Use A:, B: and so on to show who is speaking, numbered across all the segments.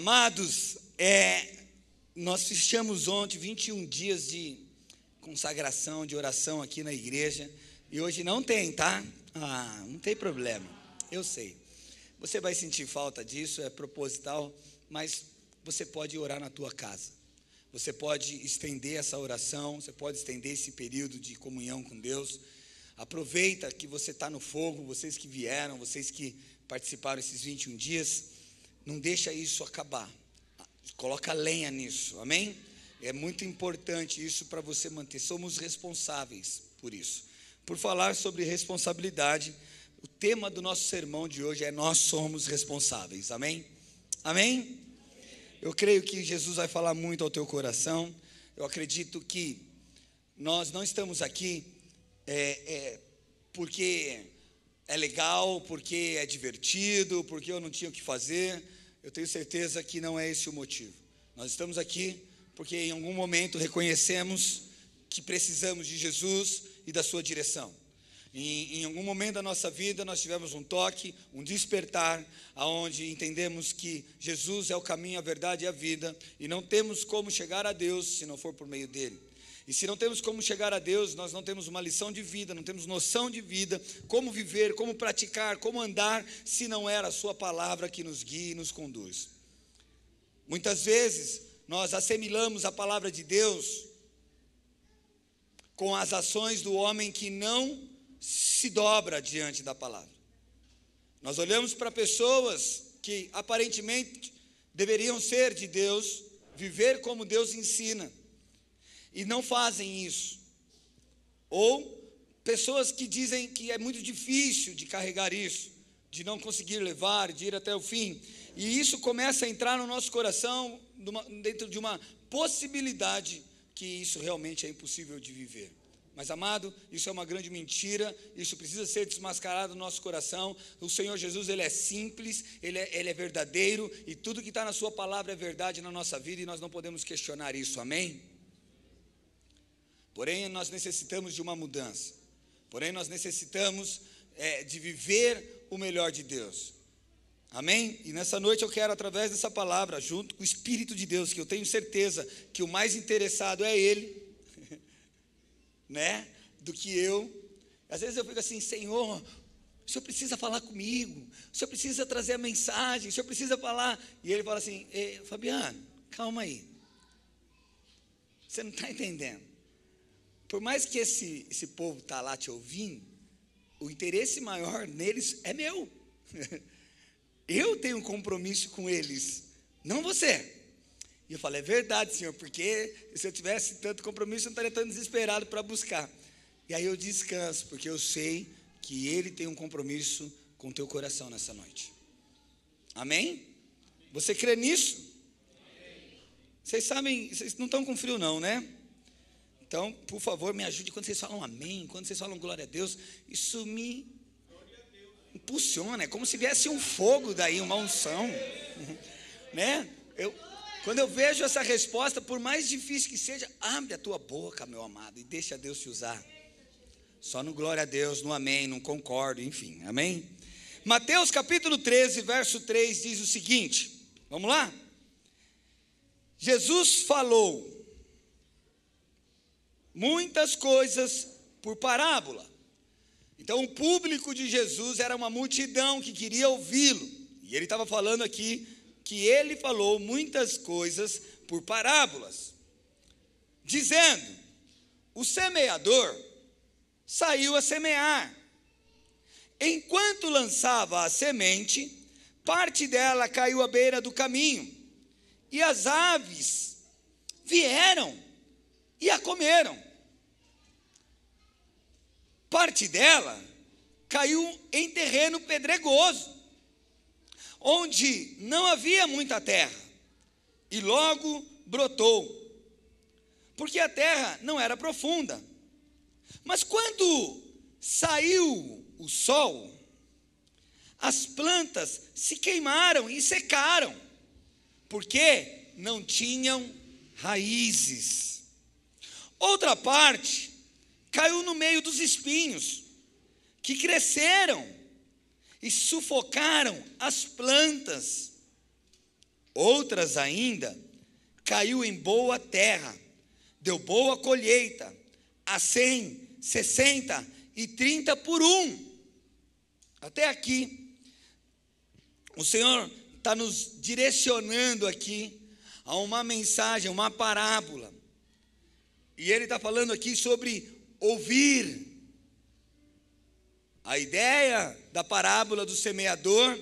A: Amados, nós fechamos ontem 21 dias de consagração, de oração aqui na igreja, e hoje não tem, tá? Não tem problema, eu sei. Você vai sentir falta disso, é proposital, mas você pode orar na tua casa. Você pode estender essa oração, você pode estender esse período de comunhão com Deus. Aproveita que você está no fogo, vocês que vieram, vocês que participaram esses 21 dias, não deixa isso acabar, coloca lenha nisso, amém? É muito importante isso para você manter, somos responsáveis por isso. Por falar sobre responsabilidade, o tema do nosso sermão de hoje é nós somos responsáveis, amém? Amém? Eu creio que Jesus vai falar muito ao teu coração. Eu acredito que nós não estamos aqui porque é legal, porque é divertido, porque eu não tinha o que fazer. Eu tenho certeza que não é esse o motivo. Nós estamos aqui porque em algum momento reconhecemos que precisamos de Jesus e da sua direção. Em algum momento da nossa vida nós tivemos um toque, um despertar, aonde entendemos que Jesus é o caminho, a verdade e a vida, e não temos como chegar a Deus se não for por meio dele. E se não temos como chegar a Deus, nós não temos uma lição de vida, não temos noção de vida, como viver, como praticar, como andar, se não era a sua palavra que nos guia e nos conduz. Muitas vezes nós assimilamos a palavra de Deus com as ações do homem que não se dobra diante da palavra. Nós olhamos para pessoas que aparentemente deveriam ser de Deus, viver como Deus ensina, e não fazem isso. Ou pessoas que dizem que é muito difícil de carregar isso, de não conseguir levar, de ir até o fim. E isso começa a entrar no nosso coração dentro de uma possibilidade que isso realmente é impossível de viver. Mas, amado, isso é uma grande mentira, isso precisa ser desmascarado no nosso coração. O Senhor Jesus, Ele é simples, Ele é verdadeiro, e tudo que está na sua palavra é verdade na nossa vida, e nós não podemos questionar isso, amém? Porém, nós necessitamos de uma mudança. Porém, nós necessitamos de viver o melhor de Deus. Amém? E nessa noite eu quero, através dessa palavra, junto com o Espírito de Deus, que eu tenho certeza que o mais interessado é Ele, né? Do que eu. Às vezes eu fico assim, Senhor, o Senhor precisa falar comigo, o Senhor precisa trazer a mensagem, o Senhor precisa falar. E Ele fala assim, Fabiano, calma aí. Você não está entendendo. Por mais que esse povo está lá te ouvindo, o interesse maior neles é meu. Eu tenho um compromisso com eles, não você. E eu falo, é verdade, Senhor, porque se eu tivesse tanto compromisso, eu não estaria tão desesperado para buscar. E aí eu descanso, porque eu sei que Ele tem um compromisso com o teu coração nessa noite. Amém? Você crê nisso? Vocês sabem, vocês não estão com frio não, né? Então, por favor, me ajude quando vocês falam amém, quando vocês falam glória a Deus, isso me impulsiona, é como se viesse um fogo daí, uma unção, né? Quando eu vejo essa resposta, por mais difícil que seja, abre a tua boca, meu amado, e deixa Deus te usar. Só no glória a Deus, no amém, não concordo, enfim, amém? Mateus capítulo 13, verso 3 diz o seguinte, vamos lá? Jesus falou muitas coisas por parábola. Então o público de Jesus era uma multidão que queria ouvi-lo. E ele estava falando aqui que ele falou muitas coisas por parábolas, dizendo, o semeador saiu a semear. Enquanto lançava a semente, parte dela caiu à beira do caminho, e as aves vieram e a comeram. Parte dela caiu em terreno pedregoso, onde não havia muita terra, e logo brotou, porque a terra não era profunda. Mas quando saiu o sol, as plantas se queimaram e secaram, porque não tinham raízes. Outra parte caiu no meio dos espinhos, que cresceram e sufocaram as plantas. Outras ainda caiu em boa terra, deu boa colheita, a 100, 60 e 30 por um. Até aqui, o Senhor está nos direcionando aqui a uma mensagem, uma parábola. E Ele está falando aqui sobre ouvir. A ideia da parábola do semeador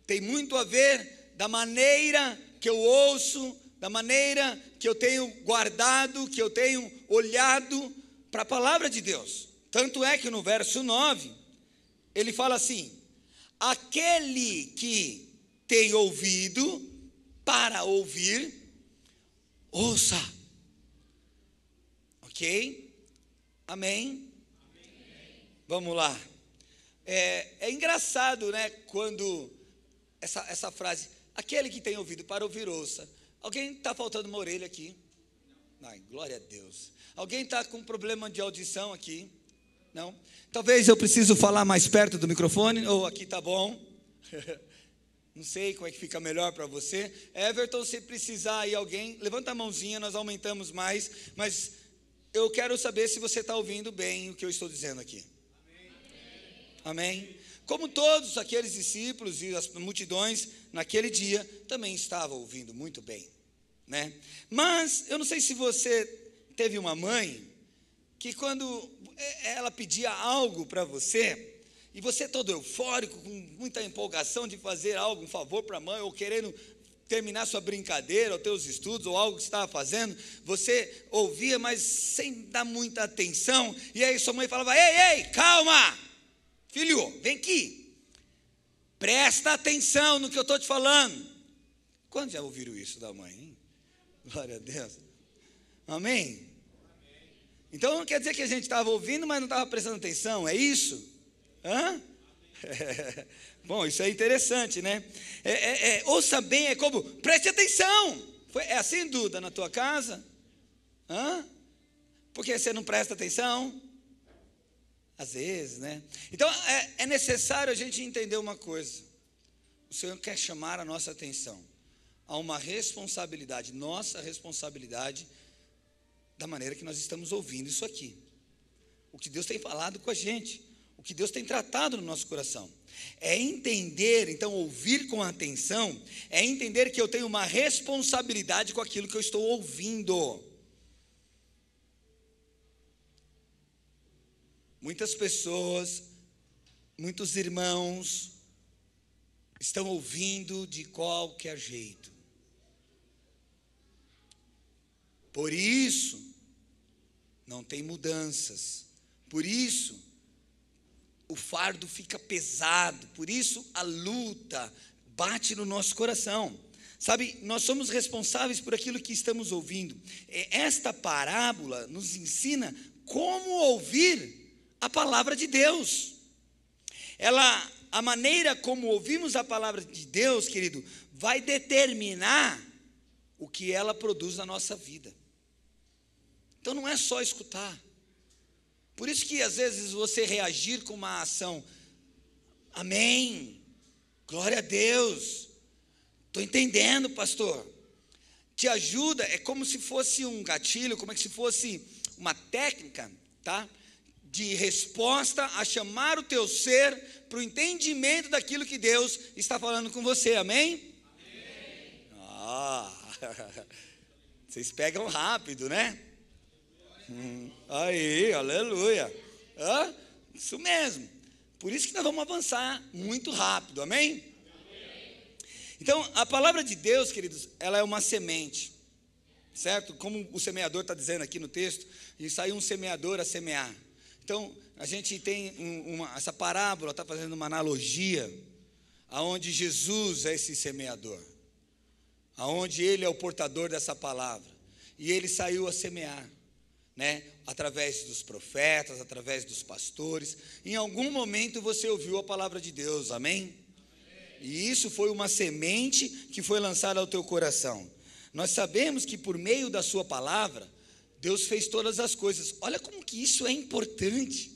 A: tem muito a ver da maneira que eu ouço, da maneira que eu tenho guardado, que eu tenho olhado para a palavra de Deus. Tanto é que no verso 9, ele fala assim: aquele que tem ouvido para ouvir, ouça. Ok? Amém? Vamos lá. É engraçado, né? Quando essa frase, aquele que tem ouvido para ouvir, ouça. Alguém está faltando uma orelha aqui? Ai, glória a Deus. Alguém está com problema de audição aqui? Não? Talvez eu preciso falar mais perto do microfone, ou aqui está bom. Não sei como é que fica melhor para você. Everton, se precisar aí alguém, levanta a mãozinha, nós aumentamos mais. Mas eu quero saber se você está ouvindo bem o que eu estou dizendo aqui. Amém? Como todos aqueles discípulos e as multidões naquele dia também estavam ouvindo muito bem, né? Mas eu não sei se você teve uma mãe que quando ela pedia algo para você, e você todo eufórico, com muita empolgação de fazer algo, um favor para a mãe, ou querendo terminar sua brincadeira, ou teus estudos, ou algo que você estava fazendo, você ouvia, mas sem dar muita atenção, e aí sua mãe falava: ei, calma, filho, vem aqui, presta atenção no que eu estou te falando. Quando já ouviram isso da mãe, hein? Glória a Deus. Amém? Então não quer dizer que a gente estava ouvindo, mas não estava prestando atenção, é isso? Hã? Bom, isso é interessante, né? Ouça bem, é como, preste atenção. É assim, Duda, na tua casa? Hã? Por que você não presta atenção? Às vezes, né? Então, é necessário a gente entender uma coisa. O Senhor quer chamar a nossa atenção a uma responsabilidade, nossa responsabilidade, da maneira que nós estamos ouvindo isso aqui. O que Deus tem falado com a gente, o que Deus tem tratado no nosso coração. É entender, então, ouvir com atenção, é entender que eu tenho uma responsabilidade com aquilo que eu estou ouvindo. Muitas pessoas, muitos irmãos, estão ouvindo de qualquer jeito. Por isso, não tem mudanças. Por isso, o fardo fica pesado. Por isso, a luta bate no nosso coração. Sabe, nós somos responsáveis por aquilo que estamos ouvindo. Esta parábola nos ensina como ouvir a palavra de Deus. A maneira como ouvimos a palavra de Deus, querido, vai determinar o que ela produz na nossa vida. Então não é só escutar. Por isso que às vezes você reagir com uma ação, amém, glória a Deus, estou entendendo, pastor, te ajuda, é como se fosse um gatilho, como se fosse uma técnica, tá? De resposta a chamar o teu ser para o entendimento daquilo que Deus está falando com você, amém? Amém. Vocês pegam rápido, né? Aí, aleluia. Isso mesmo. Por isso que nós vamos avançar muito rápido, amém? Então, a palavra de Deus, queridos, ela é uma semente, certo? Como o semeador está dizendo aqui no texto, e saiu um semeador a semear. Então, a gente tem essa parábola, está fazendo uma analogia, aonde Jesus é esse semeador, aonde Ele é o portador dessa palavra, e Ele saiu a semear, né? Através dos profetas, através dos pastores. Em algum momento você ouviu a palavra de Deus, amém? E isso foi uma semente que foi lançada ao teu coração. Nós sabemos que por meio da sua palavra, Deus fez todas as coisas. Olha como que isso é importante.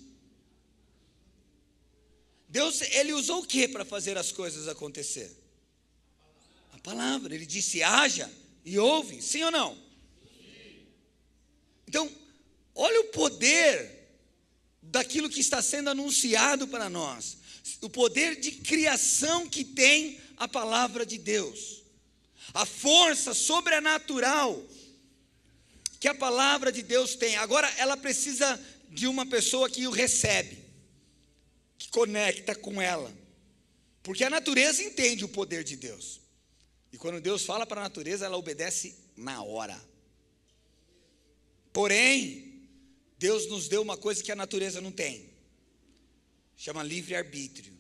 A: Deus, Ele usou o que para fazer as coisas acontecer? A palavra. Ele disse: haja e ouve, sim ou não? Sim. Então, olha o poder daquilo que está sendo anunciado para nós, o poder de criação que tem a palavra de Deus, a força sobrenatural que a palavra de Deus tem. Agora, ela precisa de uma pessoa que o recebe, que conecta com ela, porque a natureza entende o poder de Deus, e quando Deus fala para a natureza, ela obedece na hora. Porém, Deus nos deu uma coisa que a natureza não tem, chama livre-arbítrio,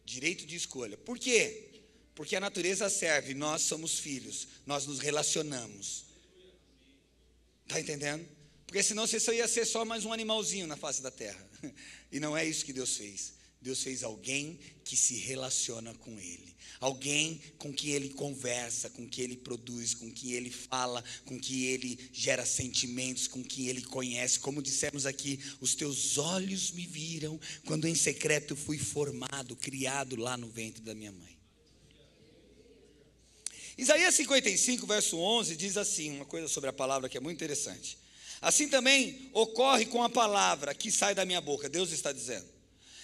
A: direito de escolha. Por quê? Porque a natureza serve, nós somos filhos, nós nos relacionamos. Está entendendo? Porque senão você só ia ser só mais um animalzinho na face da terra. E não é isso que Deus fez. Deus fez alguém que se relaciona com Ele, alguém com quem Ele conversa, com quem Ele produz, com quem Ele fala, com quem Ele gera sentimentos, com quem Ele conhece. Como dissemos aqui, os teus olhos me viram quando em secreto fui formado, criado lá no ventre da minha mãe. Isaías 55, verso 11, diz assim, uma coisa sobre a palavra que é muito interessante. Assim também ocorre com a palavra que sai da minha boca. Deus está dizendo.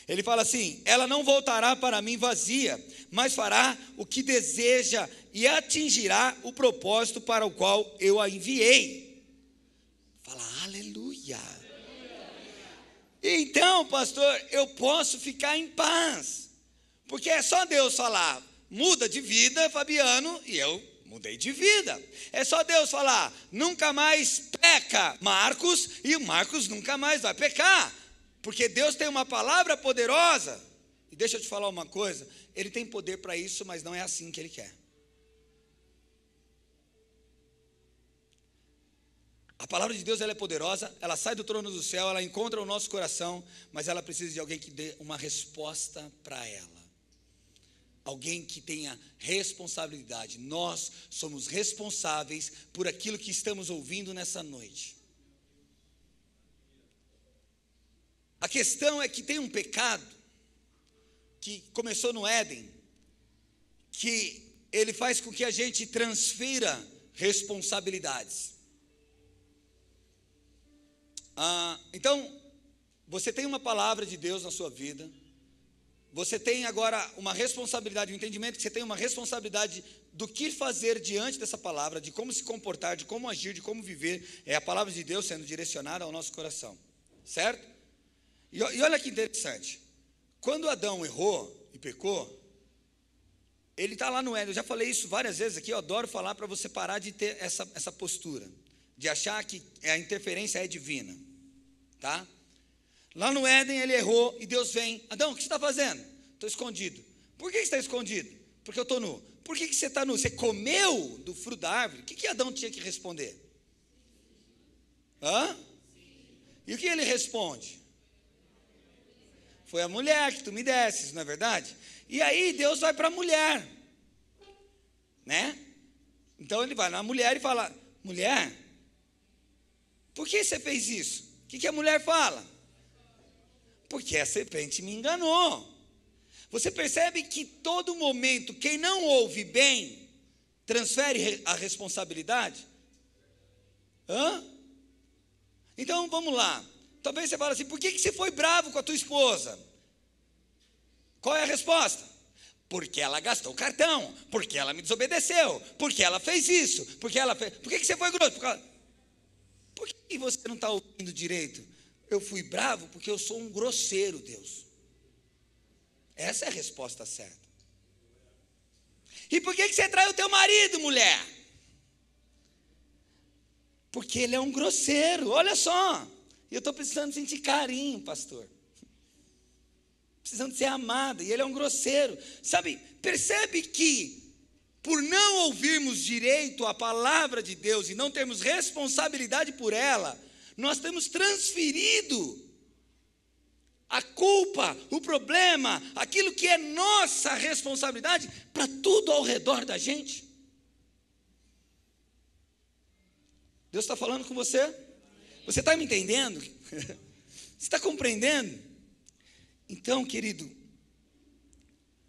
A: Ele fala assim: ela não voltará para mim vazia, mas fará o que deseja e atingirá o propósito para o qual eu a enviei. Fala aleluia. Então, pastor, eu posso ficar em paz, porque é só Deus falar: muda de vida, Fabiano, e eu mudei de vida. É só Deus falar: nunca mais peca, Marcos, e o Marcos nunca mais vai pecar, porque Deus tem uma palavra poderosa. E deixa eu te falar uma coisa, Ele tem poder para isso, mas não é assim que Ele quer. A palavra de Deus, ela é poderosa, ela sai do trono do céu, ela encontra o nosso coração, mas ela precisa de alguém que dê uma resposta para ela. Alguém que tenha responsabilidade. Nós somos responsáveis por aquilo que estamos ouvindo nessa noite. A questão é que tem um pecado que começou no Éden, que ele faz com que a gente transfira responsabilidades. Então, você tem uma palavra de Deus na sua vida, você tem agora uma responsabilidade, um entendimento que você tem uma responsabilidade do que fazer diante dessa palavra, de como se comportar, de como agir, de como viver. É a palavra de Deus sendo direcionada ao nosso coração, certo? E olha que interessante, quando Adão errou e pecou, ele está lá no Éden. Eu já falei isso várias vezes aqui, eu adoro falar para você parar de ter essa postura, de achar que a interferência é divina, tá? Lá no Éden ele errou e Deus vem: Adão, o que você está fazendo? Estou escondido. Por que você está escondido? Porque eu estou nu. Por que você está nu? Você comeu do fruto da árvore? O que Adão tinha que responder? E o que ele responde? Foi a mulher que tu me desses, não é verdade? E aí Deus vai para a mulher, né? Então ele vai na mulher e fala: mulher, por que você fez isso? O que a mulher fala? Porque a serpente me enganou. Você percebe que todo momento, quem não ouve bem, transfere a responsabilidade? Então vamos lá. Talvez você fale assim: por que você foi bravo com a tua esposa? Qual é a resposta? Porque ela gastou o cartão, porque ela me desobedeceu, porque ela fez isso, porque ela fez. Por que você foi grosso? Por que você não está ouvindo direito? Eu fui bravo porque eu sou um grosseiro, Deus. Essa é a resposta certa. E por que você traiu o teu marido, mulher? Porque ele é um grosseiro, olha só. E eu estou precisando sentir carinho, pastor. Precisando ser amada, e ele é um grosseiro. Sabe, percebe que por não ouvirmos direito a palavra de Deus e não termos responsabilidade por ela, nós temos transferido a culpa, o problema, aquilo que é nossa responsabilidade, para tudo ao redor da gente. Deus está falando com você? Você está me entendendo? Você está compreendendo? Então, querido,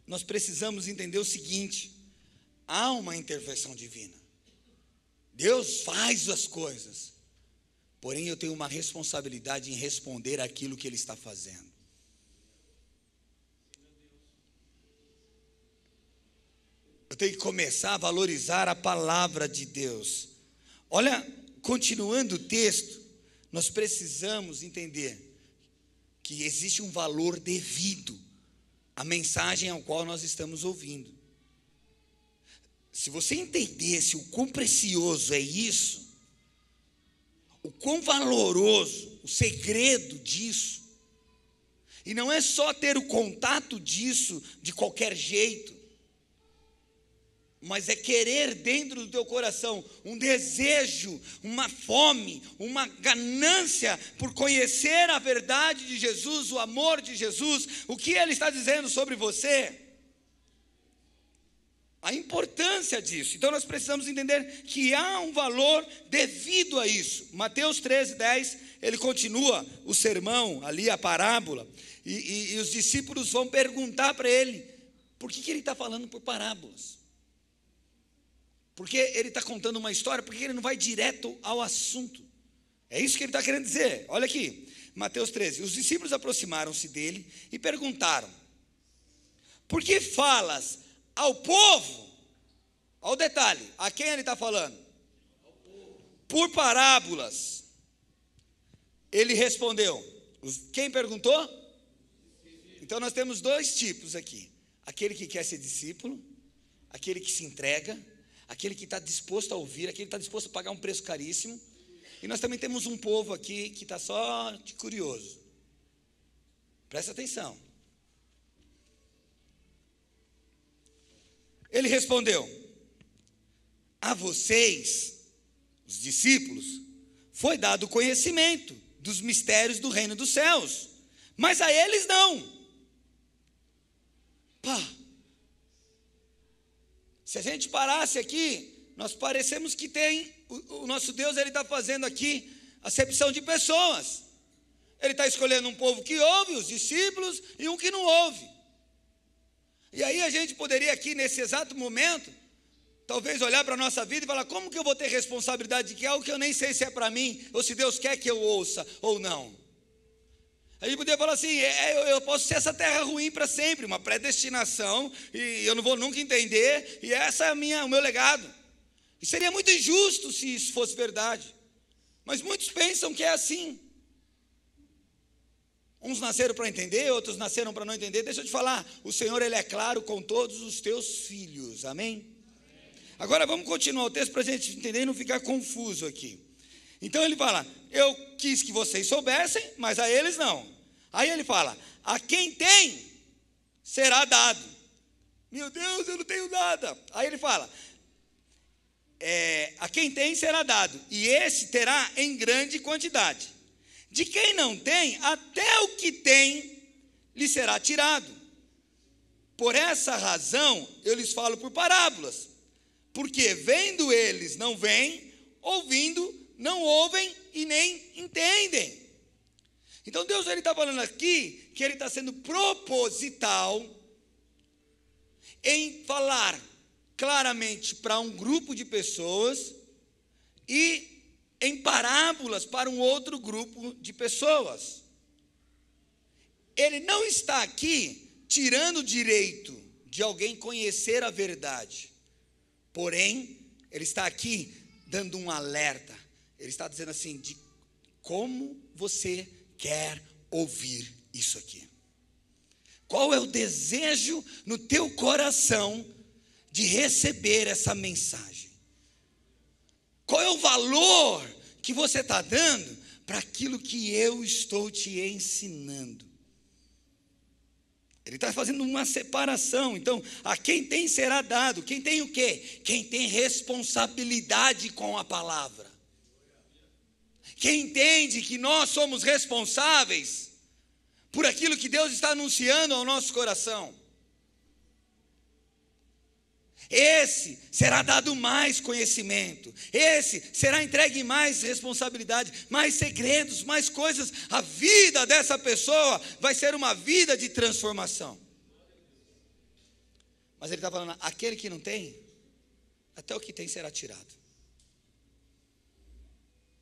A: nós precisamos entender o seguinte: há uma intervenção divina. Deus faz as coisas. Porém, eu tenho uma responsabilidade em responder àquilo que Ele está fazendo. Eu tenho que começar a valorizar a palavra de Deus. Olha, continuando o texto, nós precisamos entender que existe um valor devido à mensagem ao qual nós estamos ouvindo. Se você entendesse o quão precioso é isso, o quão valoroso, o segredo disso, e não é só ter o contato disso de qualquer jeito, mas é querer dentro do teu coração um desejo, uma fome, uma ganância por conhecer a verdade de Jesus, o amor de Jesus, o que Ele está dizendo sobre você, a importância disso. Então nós precisamos entender que há um valor devido a isso. Mateus 13:10, ele continua o sermão ali, a parábola, e os discípulos vão perguntar para ele, por que ele está falando por parábolas? Porque ele está contando uma história, porque ele não vai direto ao assunto? É isso que ele está querendo dizer. Olha aqui, Mateus 13. Os discípulos aproximaram-se dele e perguntaram, por que falas ao povo? Olha o detalhe, a quem ele está falando? Por parábolas. Ele respondeu. Quem perguntou? Então nós temos dois tipos aqui. Aquele que quer ser discípulo, aquele que se entrega, aquele que está disposto a ouvir, aquele que está disposto a pagar um preço caríssimo. E nós também temos um povo aqui que está só de curioso. Presta atenção. Ele respondeu, a vocês, os discípulos, foi dado conhecimento dos mistérios do reino dos céus, mas a eles não. Se a gente parasse aqui, nós parecemos que o nosso Deus, Ele está fazendo aqui acepção de pessoas. Ele está escolhendo um povo que ouve, os discípulos, e um que não ouve. E aí a gente poderia aqui, nesse exato momento, talvez olhar para a nossa vida e falar, como que eu vou ter responsabilidade de que é algo que eu nem sei se é para mim, ou se Deus quer que eu ouça ou não. A gente poderia falar assim, eu posso ser essa terra ruim para sempre, uma predestinação, e eu não vou nunca entender, e essa é o meu legado. E seria muito injusto se isso fosse verdade. Mas muitos pensam que é assim. Uns nasceram para entender, outros nasceram para não entender. Deixa eu te falar, o Senhor, Ele é claro com todos os teus filhos, amém? Agora vamos continuar o texto para a gente entender e não ficar confuso aqui. Então ele fala, eu quis que vocês soubessem, mas a eles não. Aí ele fala, a quem tem, será dado. Meu Deus, eu não tenho nada. Aí ele fala, a quem tem será dado, e esse terá em grande quantidade. De quem não tem, até o que tem lhe será tirado. Por essa razão, eu lhes falo por parábolas, porque vendo eles não veem, ouvindo não ouvem e nem entendem. Então Deus, Ele está falando aqui que Ele está sendo proposital em falar claramente para um grupo de pessoas e em parábolas para um outro grupo de pessoas. Ele não está aqui tirando o direito de alguém conhecer a verdade, porém, Ele está aqui dando um alerta. Ele está dizendo assim, de como você quer ouvir isso aqui. Qual é o desejo no teu coração de receber essa mensagem? Qual é o valor que você está dando para aquilo que eu estou te ensinando? Ele está fazendo uma separação. Então, a quem tem será dado. Quem tem o quê? Quem tem responsabilidade com a palavra. Quem entende que nós somos responsáveis por aquilo que Deus está anunciando ao nosso coração. Esse será dado mais conhecimento, esse será entregue mais responsabilidade, mais segredos, mais coisas. A vida dessa pessoa vai ser uma vida de transformação. Mas ele está falando, aquele que não tem, até o que tem será tirado.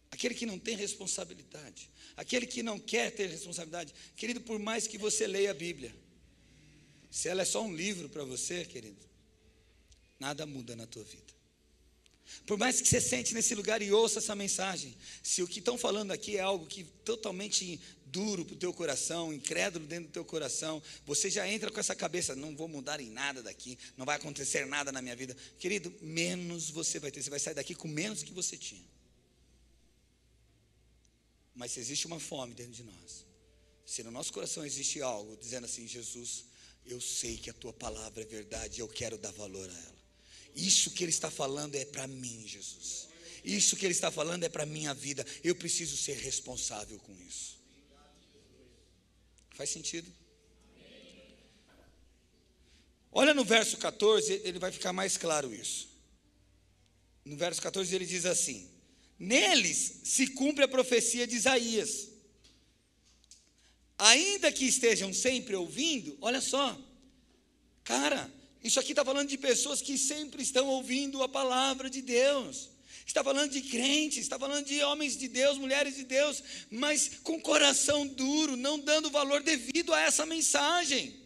A: Aquele que não tem responsabilidade, aquele que não quer ter responsabilidade, querido, por mais que você leia a Bíblia, se ela é só um livro para você, querido, nada muda na tua vida. Por mais que você sente nesse lugar e ouça essa mensagem, se o que estão falando aqui é algo que totalmente duro para o teu coração, incrédulo dentro do teu coração, você já entra com essa cabeça, não vou mudar em nada daqui, não vai acontecer nada na minha vida, querido, menos você vai ter, você vai sair daqui com menos que você tinha. Mas se existe uma fome dentro de nós, se no nosso coração existe algo dizendo assim, Jesus, eu sei que a tua palavra é verdade, eu quero dar valor a ela. Isso que ele está falando é para mim, Jesus. Isso que ele está falando é para a minha vida. Eu preciso ser responsável com isso. Faz sentido? Olha no verso 14, ele vai ficar mais claro isso. No verso 14 ele diz assim: neles se cumpre a profecia de Isaías. Ainda que estejam sempre ouvindo, olha só, cara, isso aqui está falando de pessoas que sempre estão ouvindo a palavra de Deus. Está falando de crentes, está falando de homens de Deus, mulheres de Deus, mas com coração duro, não dando valor devido a essa mensagem.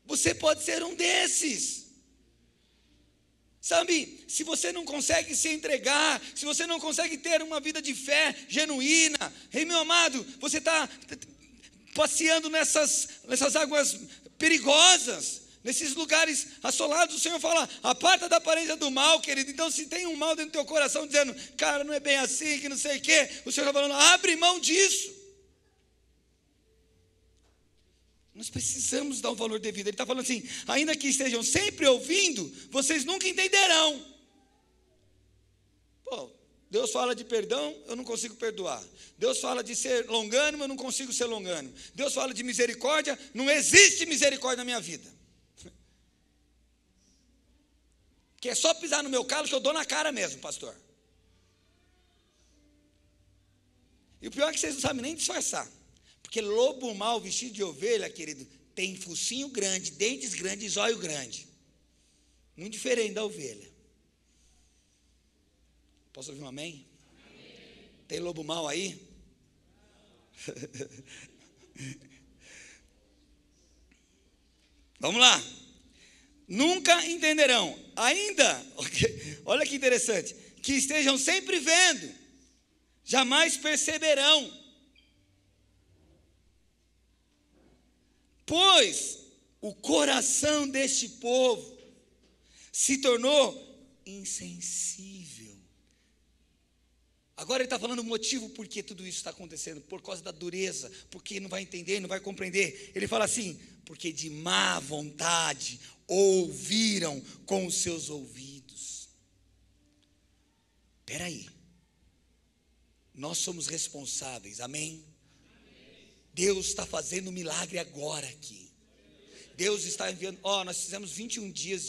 A: Você pode ser um desses. Sabe, se você não consegue se entregar, se você não consegue ter uma vida de fé genuína, ei meu amado, você está passeando nessas águas perigosas, nesses lugares assolados. O Senhor fala, aparta da aparência do mal, querido. Então se tem um mal dentro do teu coração dizendo, cara, não é bem assim, que não sei o quê, o Senhor está falando, abre mão disso. Nós precisamos dar o valor devido. Ele está falando assim, ainda que estejam sempre ouvindo, vocês nunca entenderão. Pô, Deus fala de perdão, eu não consigo perdoar. Deus fala de ser longânimo, eu não consigo ser longânimo. Deus fala de misericórdia, não existe misericórdia na minha vida. Que é só pisar no meu calo que eu dou na cara mesmo, pastor. E o pior é que vocês não sabem nem disfarçar. Porque lobo mau vestido de ovelha, querido, tem focinho grande, dentes grandes e zóio grande. Muito diferente da ovelha. Posso ouvir um amém? Amém. Tem lobo mau aí? Vamos lá. Nunca entenderão, ainda, olha que interessante, que estejam sempre vendo, jamais perceberão. Pois o coração deste povo se tornou insensível. Agora ele está falando o motivo por que tudo isso está acontecendo, por causa da dureza, porque não vai entender, não vai compreender. Ele fala assim, porque de má vontade ouviram com os seus ouvidos. Espera aí, nós somos responsáveis, amém? Deus está fazendo um milagre agora aqui. Deus está enviando, nós fizemos 21 dias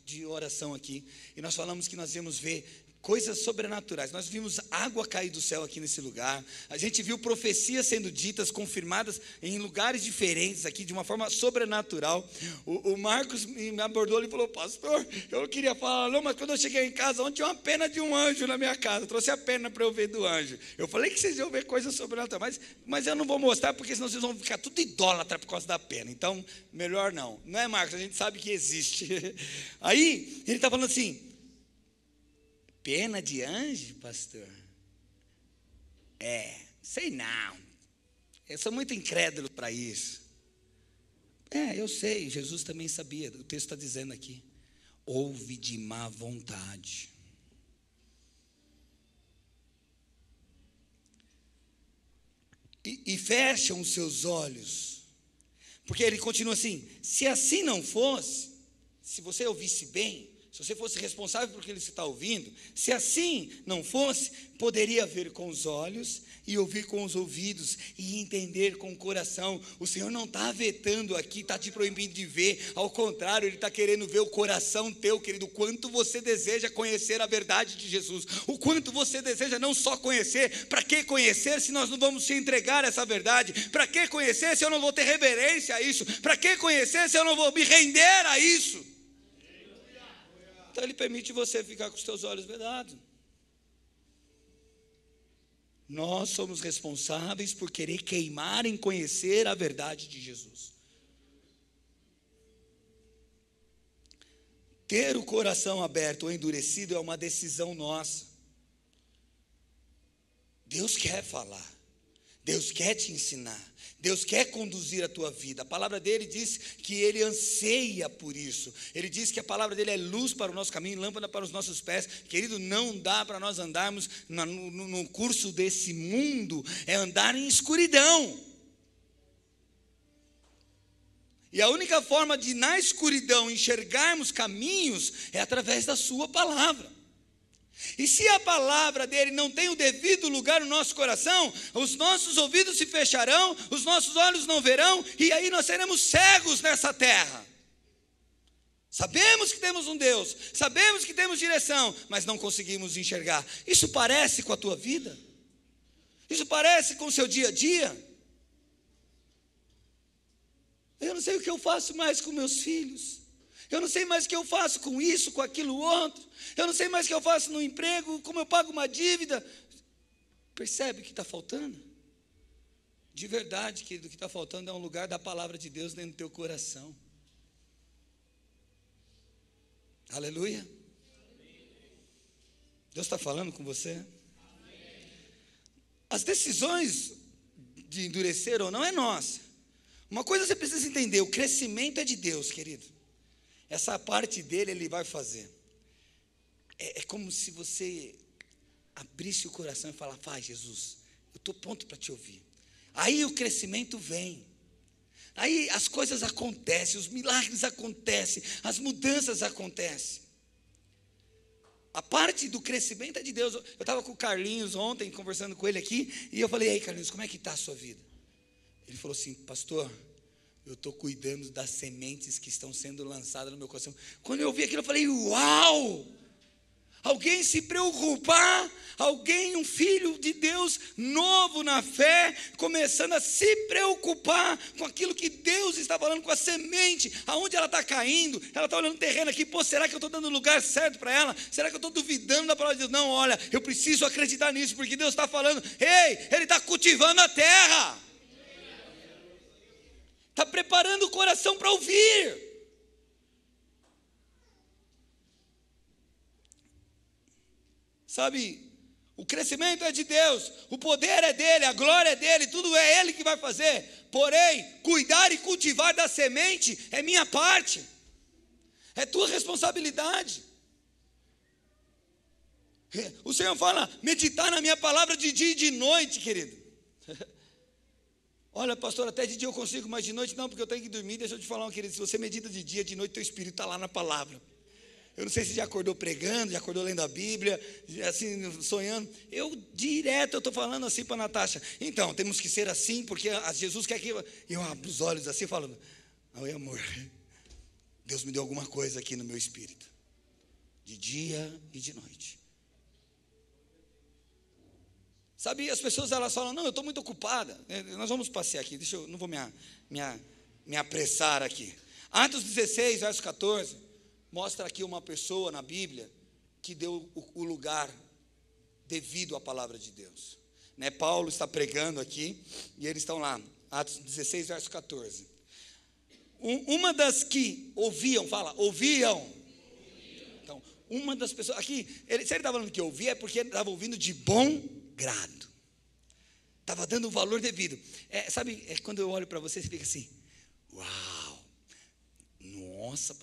A: de oração aqui, e nós falamos que nós íamos ver coisas sobrenaturais. Nós vimos água cair do céu aqui nesse lugar, a gente viu profecias sendo ditas, confirmadas em lugares diferentes aqui, de uma forma sobrenatural. O Marcos me abordou e falou, pastor, eu não queria falar não, mas quando eu cheguei em casa, ontem tinha uma pena de um anjo na minha casa, eu trouxe a pena para eu ver do anjo. Eu falei que vocês iam ver coisas sobrenaturais, mas eu não vou mostrar, porque senão vocês vão ficar tudo idólatra por causa da pena, então melhor não é, Marcos? A gente sabe que existe. Aí ele está falando assim, pena de anjo, pastor? Sei não. Eu sou muito incrédulo para isso. Eu sei, Jesus também sabia. O texto está dizendo aqui. Ouve de má vontade. E fecham os seus olhos. Porque ele continua assim, se assim não fosse, se você ouvisse bem, se você fosse responsável por que ele está ouvindo, se assim não fosse, poderia ver com os olhos e ouvir com os ouvidos e entender com o coração. O Senhor não está vetando aqui, está te proibindo de ver, ao contrário, Ele está querendo ver o coração teu, querido, o quanto você deseja conhecer a verdade de Jesus, o quanto você deseja não só conhecer. Para que conhecer se nós não vamos te entregar essa verdade? Para que conhecer se eu não vou ter reverência a isso? Para que conhecer se eu não vou me render a isso? Então Ele permite você ficar com os teus olhos vedados. Nós somos responsáveis por querer queimar em conhecer a verdade de Jesus. Ter o coração aberto ou endurecido é uma decisão nossa. Deus quer falar, Deus quer te ensinar, Deus quer conduzir a tua vida. A palavra dele diz que ele anseia por isso. Ele diz que a palavra dele é luz para o nosso caminho, lâmpada para os nossos pés. Querido, não dá para nós andarmos no curso desse mundo, é andar em escuridão. E a única forma de na escuridão enxergarmos caminhos é através da sua palavra. E se a palavra dele não tem o devido lugar no nosso coração, os nossos ouvidos se fecharão, os nossos olhos não verão, e aí nós seremos cegos nessa terra. Sabemos que temos um Deus, sabemos que temos direção, mas não conseguimos enxergar. Isso parece com a tua vida? Isso parece com o seu dia a dia? Eu não sei o que eu faço mais com meus filhos. Eu não sei mais o que eu faço com isso, com aquilo outro. Eu não sei mais o que eu faço no emprego, como eu pago uma dívida. Percebe o que está faltando? De verdade, querido, o que está faltando é um lugar da palavra de Deus dentro do teu coração. Aleluia. Deus está falando com você? As decisões de endurecer ou não é nossa. Uma coisa você precisa entender, o crescimento é de Deus, querido. Essa parte dele, ele vai fazer. É como se você abrisse o coração e falasse: vai, Jesus, eu estou pronto para te ouvir. Aí o crescimento vem. Aí as coisas acontecem, os milagres acontecem, as mudanças acontecem. A parte do crescimento é de Deus. Eu estava com o Carlinhos ontem, conversando com ele aqui, e eu falei: aí, Carlinhos, como é que está a sua vida? Ele falou assim: pastor, eu estou cuidando das sementes que estão sendo lançadas no meu coração. Quando eu vi aquilo, eu falei: uau! Alguém se preocupar, alguém, um filho de Deus novo na fé, começando a se preocupar com aquilo que Deus está falando, com a semente, aonde ela está caindo. Ela está olhando o terreno aqui: pô, será que eu estou dando o lugar certo para ela? Será que eu estou duvidando da palavra de Deus? Não, olha, eu preciso acreditar nisso, porque Deus está falando. Ei, Ele está cultivando a terra. Está preparando o coração para ouvir. Sabe, o crescimento é de Deus, o poder é dele, a glória é dele, tudo é ele que vai fazer. Porém, cuidar e cultivar da semente é minha parte, é tua responsabilidade. O Senhor fala: meditar na minha palavra de dia e de noite, querido. Olha, pastor, até de dia eu consigo, mas de noite não, porque eu tenho que dormir. Deixa eu te falar, querido, se você medita de dia, de noite teu espírito está lá na palavra. Eu não sei se já acordou pregando, já acordou lendo a Bíblia, assim, sonhando. Eu estou falando assim para a Natasha: então, temos que ser assim, porque Jesus quer que eu abro os olhos assim, falando: oi, amor, Deus me deu alguma coisa aqui no meu espírito, de dia e de noite. Sabe, as pessoas elas falam: não, eu estou muito ocupada. Nós vamos passear aqui, não vou me apressar aqui. Atos 16, verso 14, mostra aqui uma pessoa na Bíblia que deu o lugar devido à palavra de Deus. Paulo está pregando aqui e eles estão lá, Atos 16, verso 14. Uma das que ouviam, ouviam. Então, uma das pessoas, aqui, se ele estava falando que ouvia, é porque ele estava ouvindo de bom grado. Estava dando o valor devido. Sabe, quando eu olho para você fica assim: uau, nossa,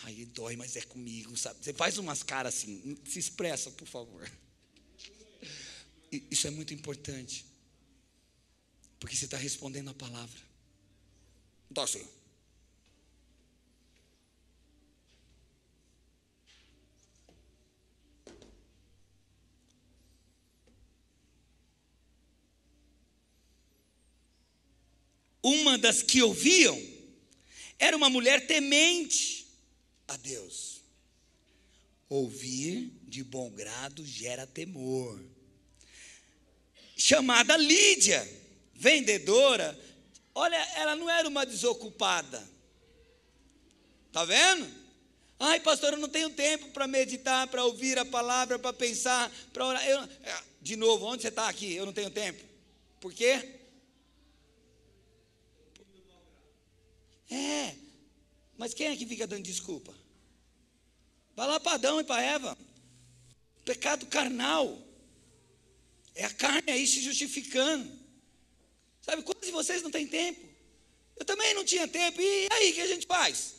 A: ai, dói, mas é comigo, sabe? Você faz umas caras assim, se expressa, por favor. Isso é muito importante, porque você está respondendo a palavra. Então assim, uma das que ouviam era uma mulher temente a Deus. Ouvir de bom grado gera temor. Chamada Lídia, vendedora. Olha, ela não era uma desocupada. Está vendo? Ai, pastor, eu não tenho tempo para meditar, para ouvir a palavra, para pensar, para orar. De novo, onde você está aqui? Eu não tenho tempo. Por quê? Mas quem é que fica dando desculpa? Vai lá para Adão e para Eva. Pecado carnal. É a carne aí se justificando. Sabe, quantos de vocês não têm tempo? Eu também não tinha tempo. E aí, o que a gente faz?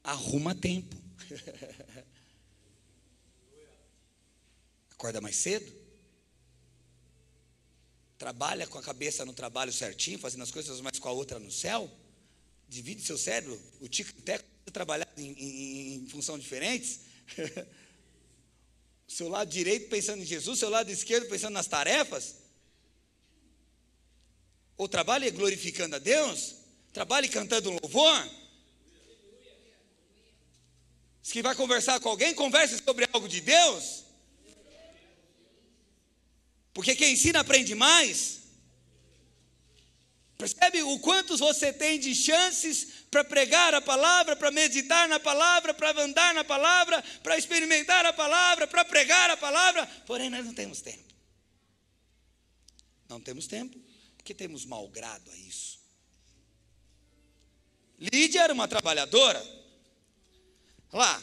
A: Arruma tempo. Acorda mais cedo. Trabalha com a cabeça no trabalho certinho, fazendo as coisas, mas com a outra no céu. Divide seu cérebro, o tico e teco, trabalhar em função diferentes. Seu lado direito pensando em Jesus, seu lado esquerdo pensando nas tarefas. Ou trabalhe glorificando a Deus, trabalhe cantando louvor. Se vai conversar com alguém, converse sobre algo de Deus. Porque quem ensina aprende mais. Percebe o quanto você tem de chances para pregar a palavra, para meditar na palavra, para andar na palavra, para experimentar a palavra, para pregar a palavra. Porém, nós não temos tempo. Não temos tempo, porque temos mau grado a isso. Lídia era uma trabalhadora. Lá,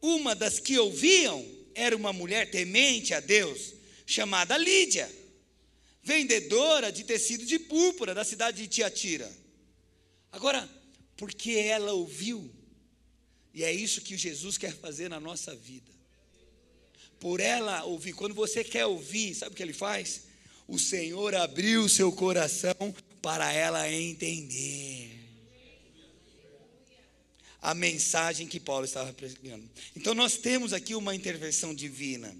A: uma das que ouviam era uma mulher temente a Deus, chamada Lídia, vendedora de tecido de púrpura da cidade de Tiatira. Agora, porque ela ouviu, e é isso que Jesus quer fazer na nossa vida. Por ela ouvir, quando você quer ouvir, sabe o que ele faz? O Senhor abriu o seu coração para ela entender a mensagem que Paulo estava pregando. Então nós temos aqui uma intervenção divina,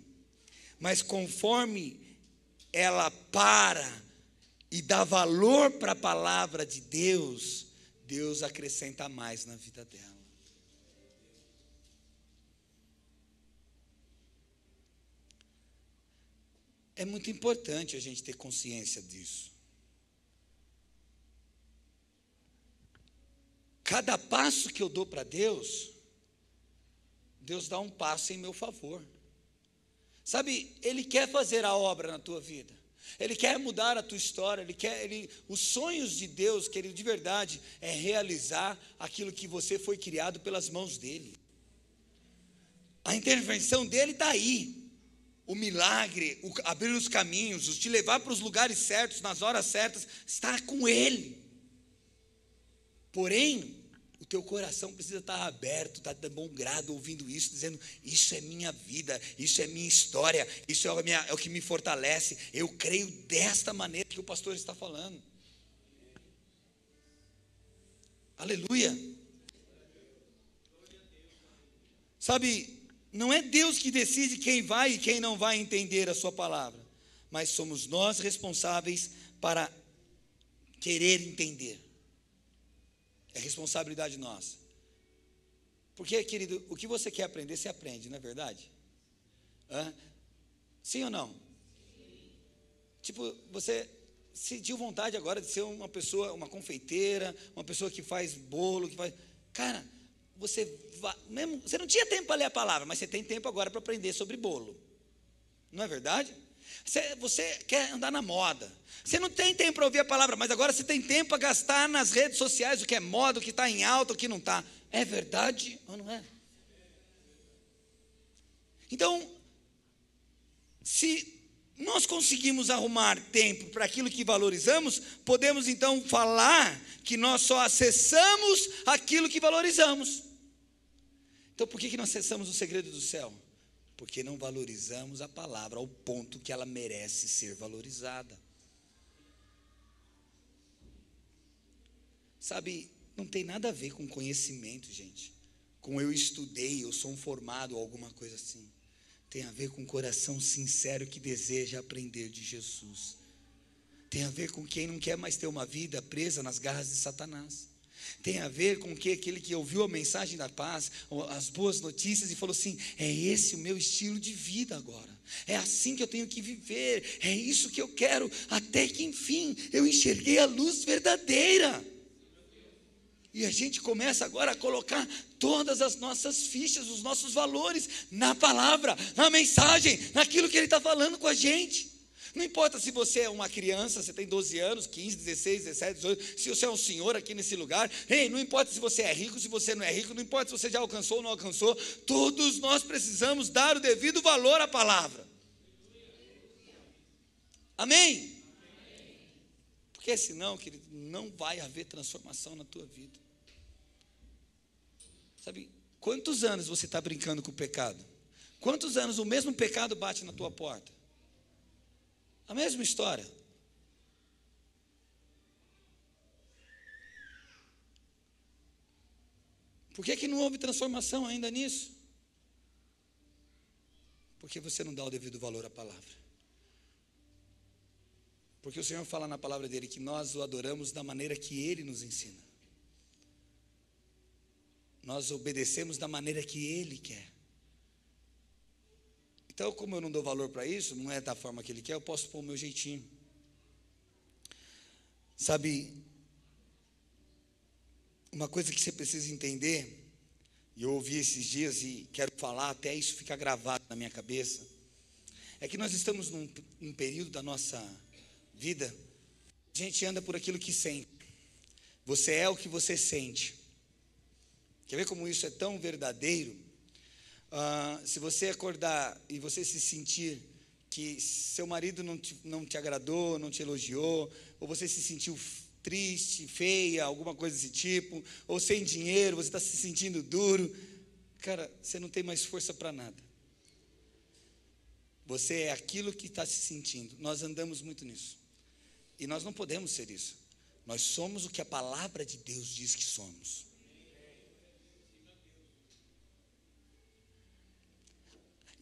A: mas conforme ela para e dá valor para a palavra de Deus, Deus acrescenta mais na vida dela. É muito importante a gente ter consciência disso. Cada passo que eu dou para Deus, Deus dá um passo em meu favor. Sabe, Ele quer fazer a obra na tua vida. Ele quer mudar a tua história. Os sonhos de Deus, querido, de verdade, é realizar aquilo que você foi criado pelas mãos dEle. A intervenção dEle está aí. O milagre, abrir os caminhos, te levar para os lugares certos, nas horas certas, está com Ele. Porém, o teu coração precisa estar aberto, estar de bom grado, ouvindo isso, dizendo, isso é minha vida, isso é minha história, isso é o que me fortalece, eu creio desta maneira que o pastor está falando. Aleluia. Sabe, não é Deus que decide quem vai e quem não vai entender a sua palavra, mas somos nós responsáveis para querer entender. É responsabilidade nossa. Porque, querido, o que você quer aprender, você aprende, não é verdade? Sim ou não? Sim. Tipo, você sentiu vontade agora de ser uma pessoa, uma confeiteira, uma pessoa que faz bolo, que faz... Cara, você não tinha tempo para ler a palavra, mas você tem tempo agora para aprender sobre bolo. Não é verdade? Você quer andar na moda. Você não tem tempo para ouvir a palavra, mas agora você tem tempo para gastar nas redes sociais o que é moda, o que está em alta, o que não está. É verdade ou não é? Então, se nós conseguimos arrumar tempo para aquilo que valorizamos, podemos então falar que nós só acessamos aquilo que valorizamos. Então, por que nós acessamos o segredo do céu? Porque não valorizamos a palavra ao ponto que ela merece ser valorizada. Sabe, não tem nada a ver com conhecimento, gente. Com eu estudei, eu sou um formado ou alguma coisa assim. Tem a ver com um coração sincero que deseja aprender de Jesus. Tem a ver com quem não quer mais ter uma vida presa nas garras de Satanás. Tem a ver com que aquele que ouviu a mensagem da paz, as boas notícias e falou assim: é esse o meu estilo de vida agora, é assim que eu tenho que viver, é isso que eu quero, até que enfim eu enxerguei a luz verdadeira. E a gente começa agora a colocar todas as nossas fichas, os nossos valores na palavra, na mensagem, naquilo que ele está falando com a gente. Não importa se você é uma criança, você tem 12 anos, 15, 16, 17, 18, se você é um senhor aqui nesse lugar, não importa se você é rico, se você não é rico, não importa se você já alcançou ou não alcançou, todos nós precisamos dar o devido valor à palavra. Amém? Porque senão, querido, não vai haver transformação na tua vida. Sabe, quantos anos você está brincando com o pecado? Quantos anos o mesmo pecado bate na tua porta? A mesma história. Por que não houve transformação ainda nisso? Porque você não dá o devido valor à palavra. Porque o Senhor fala na palavra dele que nós o adoramos da maneira que ele nos ensina. Nós obedecemos da maneira que ele quer. Então, como eu não dou valor para isso, não é da forma que ele quer, eu posso pôr o meu jeitinho. Sabe, uma coisa que você precisa entender, e eu ouvi esses dias e quero falar até isso ficar gravado na minha cabeça, é que nós estamos num período da nossa vida, a gente anda por aquilo que sente. Você é o que você sente. Quer ver como isso é tão verdadeiro? Se você acordar e você se sentir que seu marido não te agradou, não te elogiou, ou você se sentiu triste, feia, alguma coisa desse tipo, ou sem dinheiro, você está se sentindo duro, cara, você não tem mais força para nada. Você é aquilo que está se sentindo. Nós andamos muito nisso. E nós não podemos ser isso. Nós somos o que a palavra de Deus diz que somos.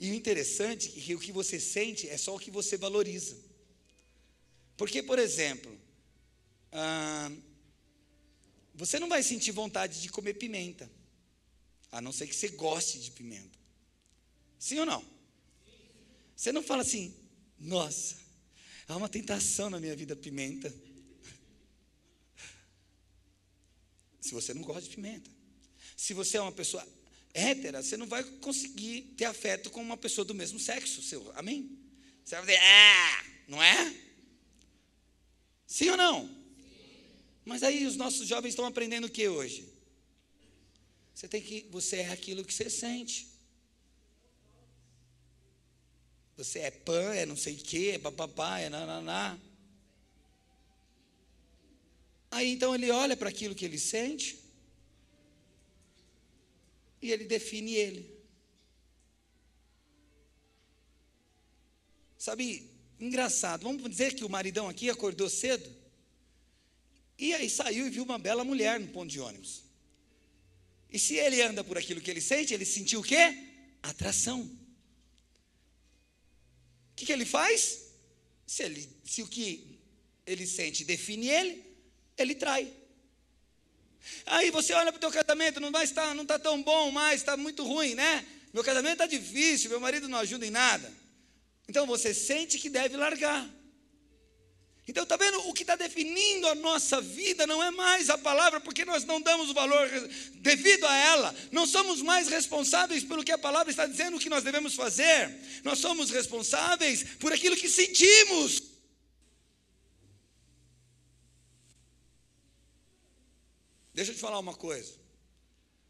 A: E o interessante é que o que você sente é só o que você valoriza. Porque, por exemplo, você não vai sentir vontade de comer pimenta, a não ser que você goste de pimenta. Sim ou não? Você não fala assim: nossa, há uma tentação na minha vida pimenta. Se você não gosta de pimenta. Se você é uma pessoa hétera, você não vai conseguir ter afeto com uma pessoa do mesmo sexo seu. Amém? Você vai dizer: não é? Sim ou não? Sim. Mas aí os nossos jovens estão aprendendo o que hoje? Você é aquilo que você sente. Você é pan, é não sei o que, é papapá, é nananá. Aí então ele olha para aquilo que ele sente e ele define ele. Sabe, engraçado, vamos dizer que o maridão aqui acordou cedo e aí saiu e viu uma bela mulher no ponto de ônibus. E se ele anda por aquilo que ele sente, ele sentiu o quê? Atração. O que ele faz? Se o que ele sente define ele trai. Aí você olha para o teu casamento, não está tão bom mais, está muito ruim, né? Meu casamento está difícil, meu marido não ajuda em nada. Então você sente que deve largar. Então está vendo? O que está definindo a nossa vida não é mais a palavra, porque nós não damos o valor devido a ela. Não somos mais responsáveis pelo que a palavra está dizendo que nós devemos fazer. Nós somos responsáveis por aquilo que sentimos. Deixa eu te falar uma coisa.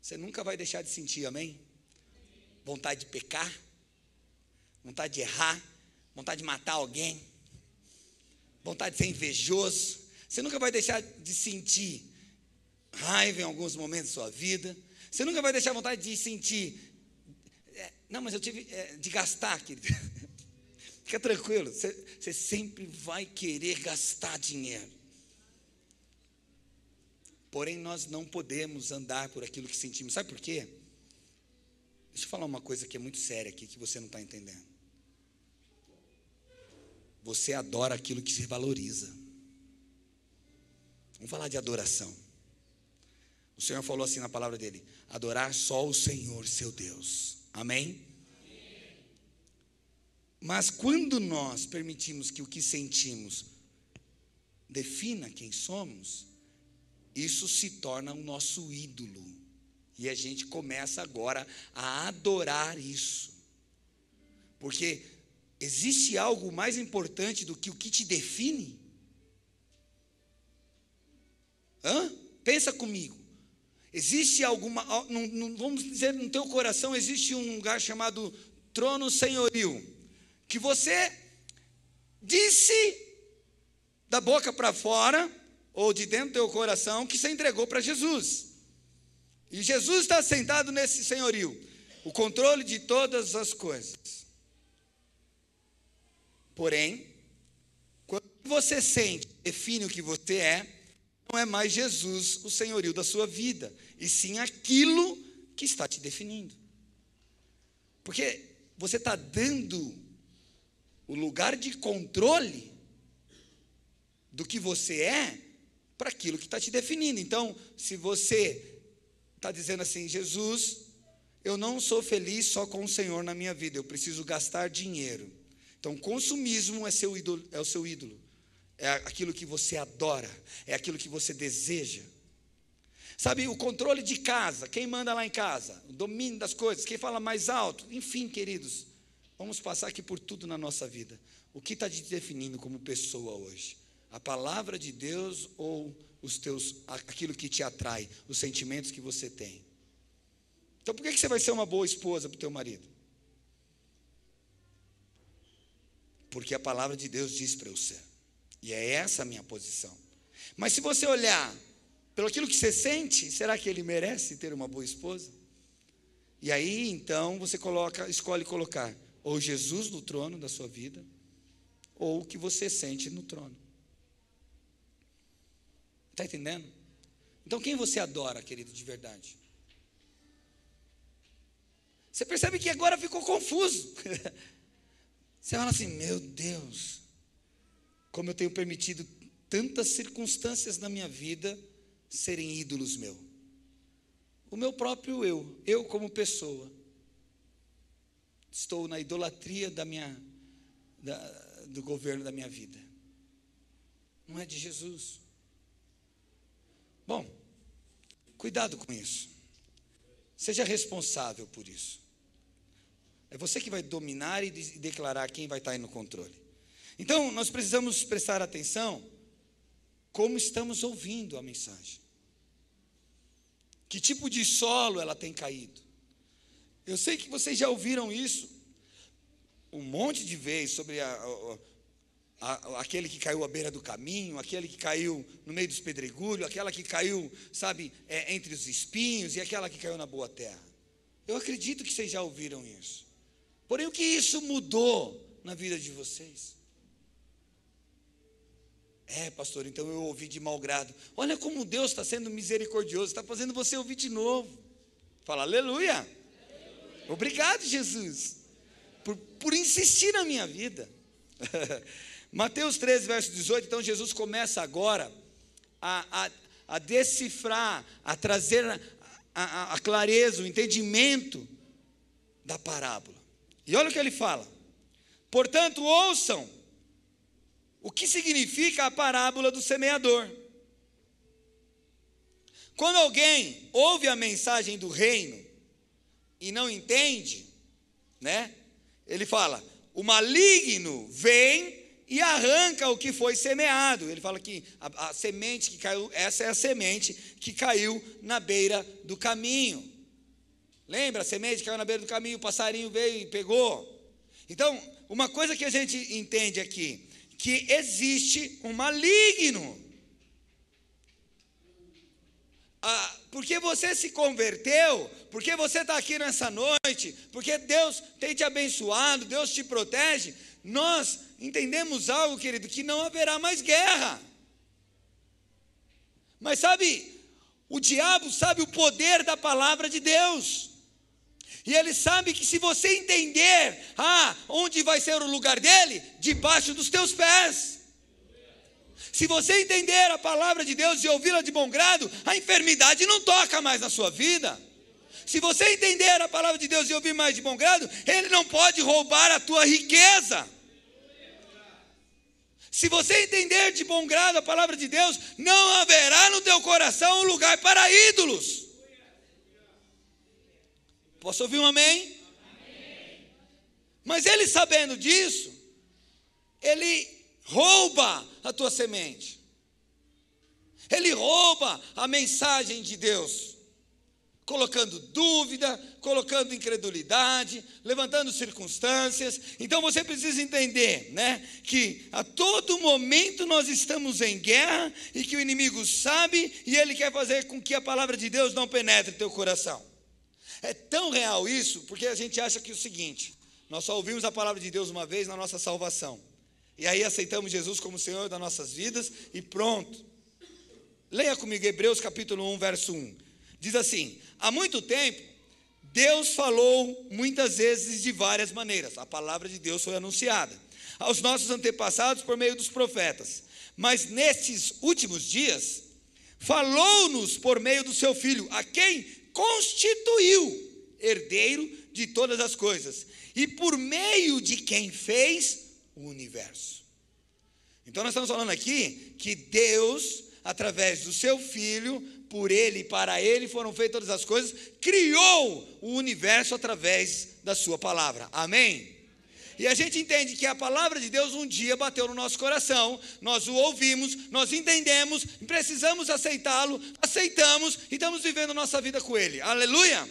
A: Você nunca vai deixar de sentir, amém? Vontade de pecar, vontade de errar, vontade de matar alguém, vontade de ser invejoso. Você nunca vai deixar de sentir raiva em alguns momentos da sua vida. Você nunca vai deixar vontade de sentir de gastar, querido. Fica tranquilo, você sempre vai querer gastar dinheiro. Porém, nós não podemos andar por aquilo que sentimos. Sabe por quê? Deixa eu falar uma coisa que é muito séria aqui, que você não está entendendo. Você adora aquilo que se valoriza. Vamos falar de adoração. O Senhor falou assim na palavra dele: adorar só o Senhor, seu Deus. Amém? Mas quando nós permitimos que o que sentimos defina quem somos, isso se torna o nosso ídolo. E a gente começa agora a adorar isso. Porque existe algo mais importante do que o que te define? Pensa comigo. Existe alguma, vamos dizer, no teu coração existe um lugar chamado trono senhoril, que você disse da boca para fora, ou de dentro do teu coração, que você entregou para Jesus. E Jesus está sentado nesse senhorio, o controle de todas as coisas. Porém, quando você sente, define o que você é, não é mais Jesus o senhorio da sua vida, e sim aquilo que está te definindo. Porque você está dando o lugar de controle do que você é para aquilo que está te definindo. Então, se você está dizendo assim: Jesus, eu não sou feliz só com o Senhor na minha vida, eu preciso gastar dinheiro. Então, consumismo é o seu ídolo, é aquilo que você adora, é aquilo que você deseja. Sabe, o controle de casa, quem manda lá em casa, o domínio das coisas, quem fala mais alto, enfim, queridos, vamos passar aqui por tudo na nossa vida. O que está te definindo como pessoa hoje? A palavra de Deus ou aquilo que te atrai, os sentimentos que você tem? Então por que você vai ser uma boa esposa para o teu marido? Porque a palavra de Deus diz para eu ser. E é essa a minha posição. Mas se você olhar pelo aquilo que você sente, será que ele merece ter uma boa esposa? E aí então você escolhe colocar ou Jesus no trono da sua vida, ou o que você sente no trono. Está entendendo? Então quem você adora, querido, de verdade? Você percebe que agora ficou confuso. Você fala assim: meu Deus, como eu tenho permitido tantas circunstâncias na minha vida serem ídolos meu. O meu próprio eu como pessoa, estou na idolatria do governo da minha vida. Não é de Jesus. Bom, cuidado com isso. Seja responsável por isso. É você que vai dominar e declarar quem vai estar aí no controle. Então, nós precisamos prestar atenção como estamos ouvindo a mensagem. Que tipo de solo ela tem caído? Eu sei que vocês já ouviram isso um monte de vezes sobre aquele que caiu à beira do caminho, aquele que caiu no meio dos pedregulhos, aquela que caiu, sabe, entre os espinhos, e aquela que caiu na boa terra. Eu acredito que vocês já ouviram isso. Porém, o que isso mudou na vida de vocês? Pastor, então eu ouvi de mau grado. Olha como Deus está sendo misericordioso, está fazendo você ouvir de novo. Fala aleluia. Aleluia. Obrigado, Jesus, por insistir na minha vida. Mateus 13, verso 18. Então Jesus começa agora a decifrar, a trazer a clareza, o entendimento da parábola. E olha o que ele fala: portanto, ouçam o que significa a parábola do semeador. Quando alguém ouve a mensagem do reino e não entende, né? Ele fala: o maligno vem e arranca o que foi semeado. Ele fala que a semente que caiu, essa é a semente que caiu na beira do caminho. Lembra? A semente que caiu na beira do caminho, o passarinho veio e pegou. Então, uma coisa que a gente entende aqui, que existe um maligno. Porque você se converteu, porque você está aqui nessa noite, porque Deus tem te abençoado, Deus te protege, nós entendemos algo, querido, que não haverá mais guerra. Mas sabe, o diabo sabe o poder da palavra de Deus. E ele sabe que se você entender onde vai ser o lugar dele, debaixo dos teus pés. Se você entender a palavra de Deus e ouvi-la de bom grado, a enfermidade não toca mais na sua vida. Se você entender a palavra de Deus e ouvir mais de bom grado, Ele não pode roubar a tua riqueza. Se você entender de bom grado a palavra de Deus, não haverá no teu coração um lugar para ídolos. Posso ouvir um amém? Amém. Mas ele, sabendo disso, ele rouba a tua semente. Ele rouba a mensagem de Deus, colocando dúvida, colocando incredulidade, levantando circunstâncias. Então você precisa entender, né, que a todo momento nós estamos em guerra e que o inimigo sabe e ele quer fazer com que a palavra de Deus não penetre teu coração. É tão real isso, porque a gente acha que é o seguinte: nós só ouvimos a palavra de Deus uma vez na nossa salvação, e aí aceitamos Jesus como Senhor das nossas vidas e pronto. Leia comigo Hebreus capítulo 1, verso 1. Diz assim: há muito tempo, Deus falou muitas vezes de várias maneiras. A palavra de Deus foi anunciada aos nossos antepassados por meio dos profetas. Mas nestes últimos dias, falou-nos por meio do seu Filho, a quem constituiu herdeiro de todas as coisas, e por meio de quem fez o universo. Então nós estamos falando aqui que Deus, através do seu Filho, por ele e para ele foram feitas todas as coisas, criou o universo através da sua palavra. Amém? E a gente entende que a palavra de Deus um dia bateu no nosso coração, nós o ouvimos, nós entendemos, precisamos aceitá-lo, aceitamos e estamos vivendo nossa vida com ele. Aleluia!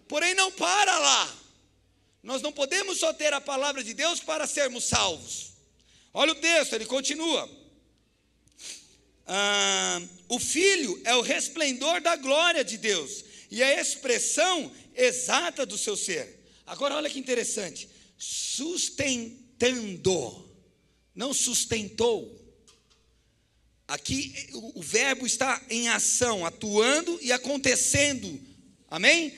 A: Porém não para lá. Nós não podemos só ter a palavra de Deus para sermos salvos. Olha o texto, ele continua. O Filho é o resplendor da glória de Deus e a expressão exata do seu ser. Agora olha que interessante, sustentando, não sustentou. Aqui o verbo está em ação, atuando e acontecendo. Amém?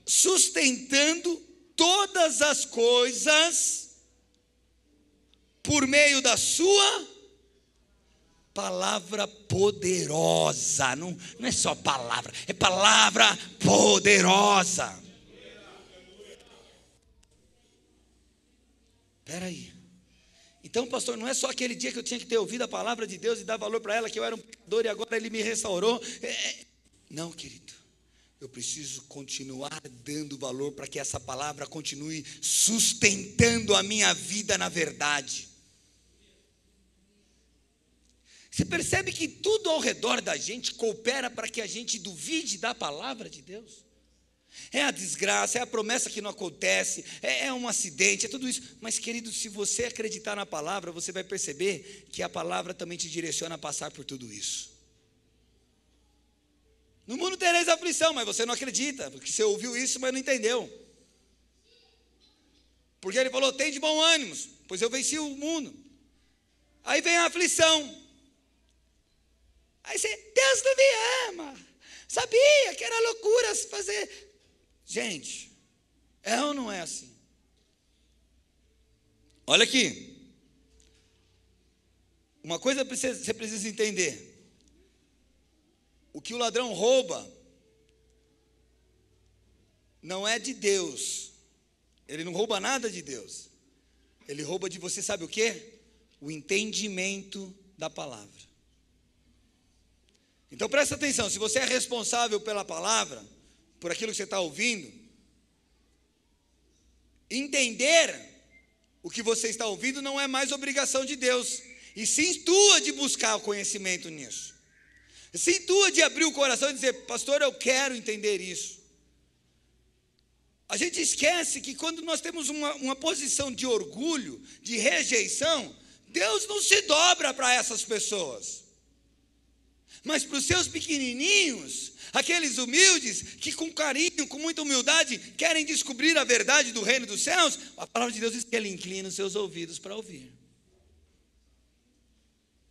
A: Sustentando todas as coisas por meio da sua palavra poderosa. Não é só palavra, é palavra poderosa. Espera aí. Então, pastor, não é só aquele dia que eu tinha que ter ouvido a palavra de Deus e dar valor para ela, que eu era um pecador e agora ele me restaurou. Não, querido. Eu preciso continuar dando valor para que essa palavra continue sustentando a minha vida na verdade. Você percebe que tudo ao redor da gente coopera para que a gente duvide da palavra de Deus? É a desgraça, é a promessa que não acontece, é um acidente, é tudo isso. Mas, querido, se você acreditar na palavra, você vai perceber que a palavra também te direciona a passar por tudo isso. No mundo tereis aflição, mas você não acredita, porque você ouviu isso, mas não entendeu. Porque ele falou, tem de bom ânimo, pois eu venci o mundo. Aí vem a aflição. Aí você, Deus não me ama. Sabia que era loucura fazer. Gente, é ou não é assim? Olha aqui. Uma coisa você precisa entender. O que o ladrão rouba não é de Deus. Ele não rouba nada de Deus. Ele rouba de você, sabe o quê? O entendimento da palavra. Então presta atenção, se você é responsável pela palavra, por aquilo que você está ouvindo, entender o que você está ouvindo não é mais obrigação de Deus, e sim tua de buscar o conhecimento nisso. Sim tua de abrir o coração e dizer, pastor, eu quero entender isso. A gente esquece que quando nós temos uma posição de orgulho, de rejeição, Deus não se dobra para essas pessoas. Mas para os seus pequenininhos, aqueles humildes, que com carinho, com muita humildade, querem descobrir a verdade do reino dos céus, a palavra de Deus diz que Ele inclina os seus ouvidos para ouvir.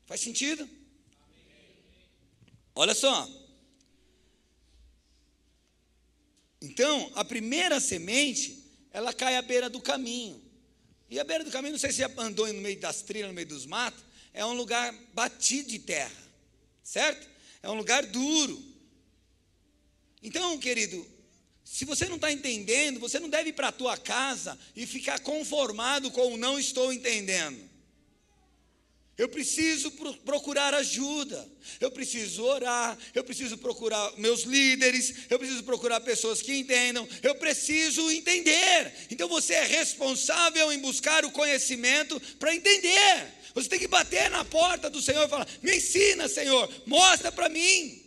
A: Faz sentido? Olha só. Então, a primeira semente, ela cai à beira do caminho. E à beira do caminho, não sei se já andou no meio das trilhas, no meio dos matos, é um lugar batido de terra, certo? É um lugar duro. Então, querido, se você não está entendendo, você não deve ir para a tua casa e ficar conformado com o não estou entendendo. Eu preciso procurar ajuda, eu preciso orar, eu preciso procurar meus líderes, eu preciso procurar pessoas que entendam, eu preciso entender. Então você é responsável em buscar o conhecimento para entender. Você tem que bater na porta do Senhor e falar: me ensina, Senhor, mostra para mim.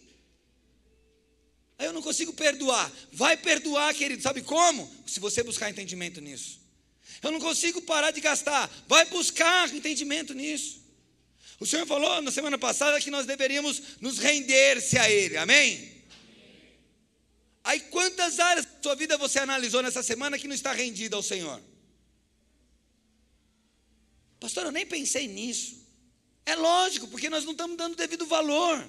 A: Aí eu não consigo perdoar. Vai perdoar, querido, sabe como? Se você buscar entendimento nisso. Eu não consigo parar de gastar. Vai buscar entendimento nisso. O Senhor falou na semana passada que nós deveríamos nos render-se a Ele, amém? Aí quantas áreas da sua vida você analisou nessa semana que não está rendida ao Senhor? Pastor, eu nem pensei nisso. É lógico, porque nós não estamos dando devido valor.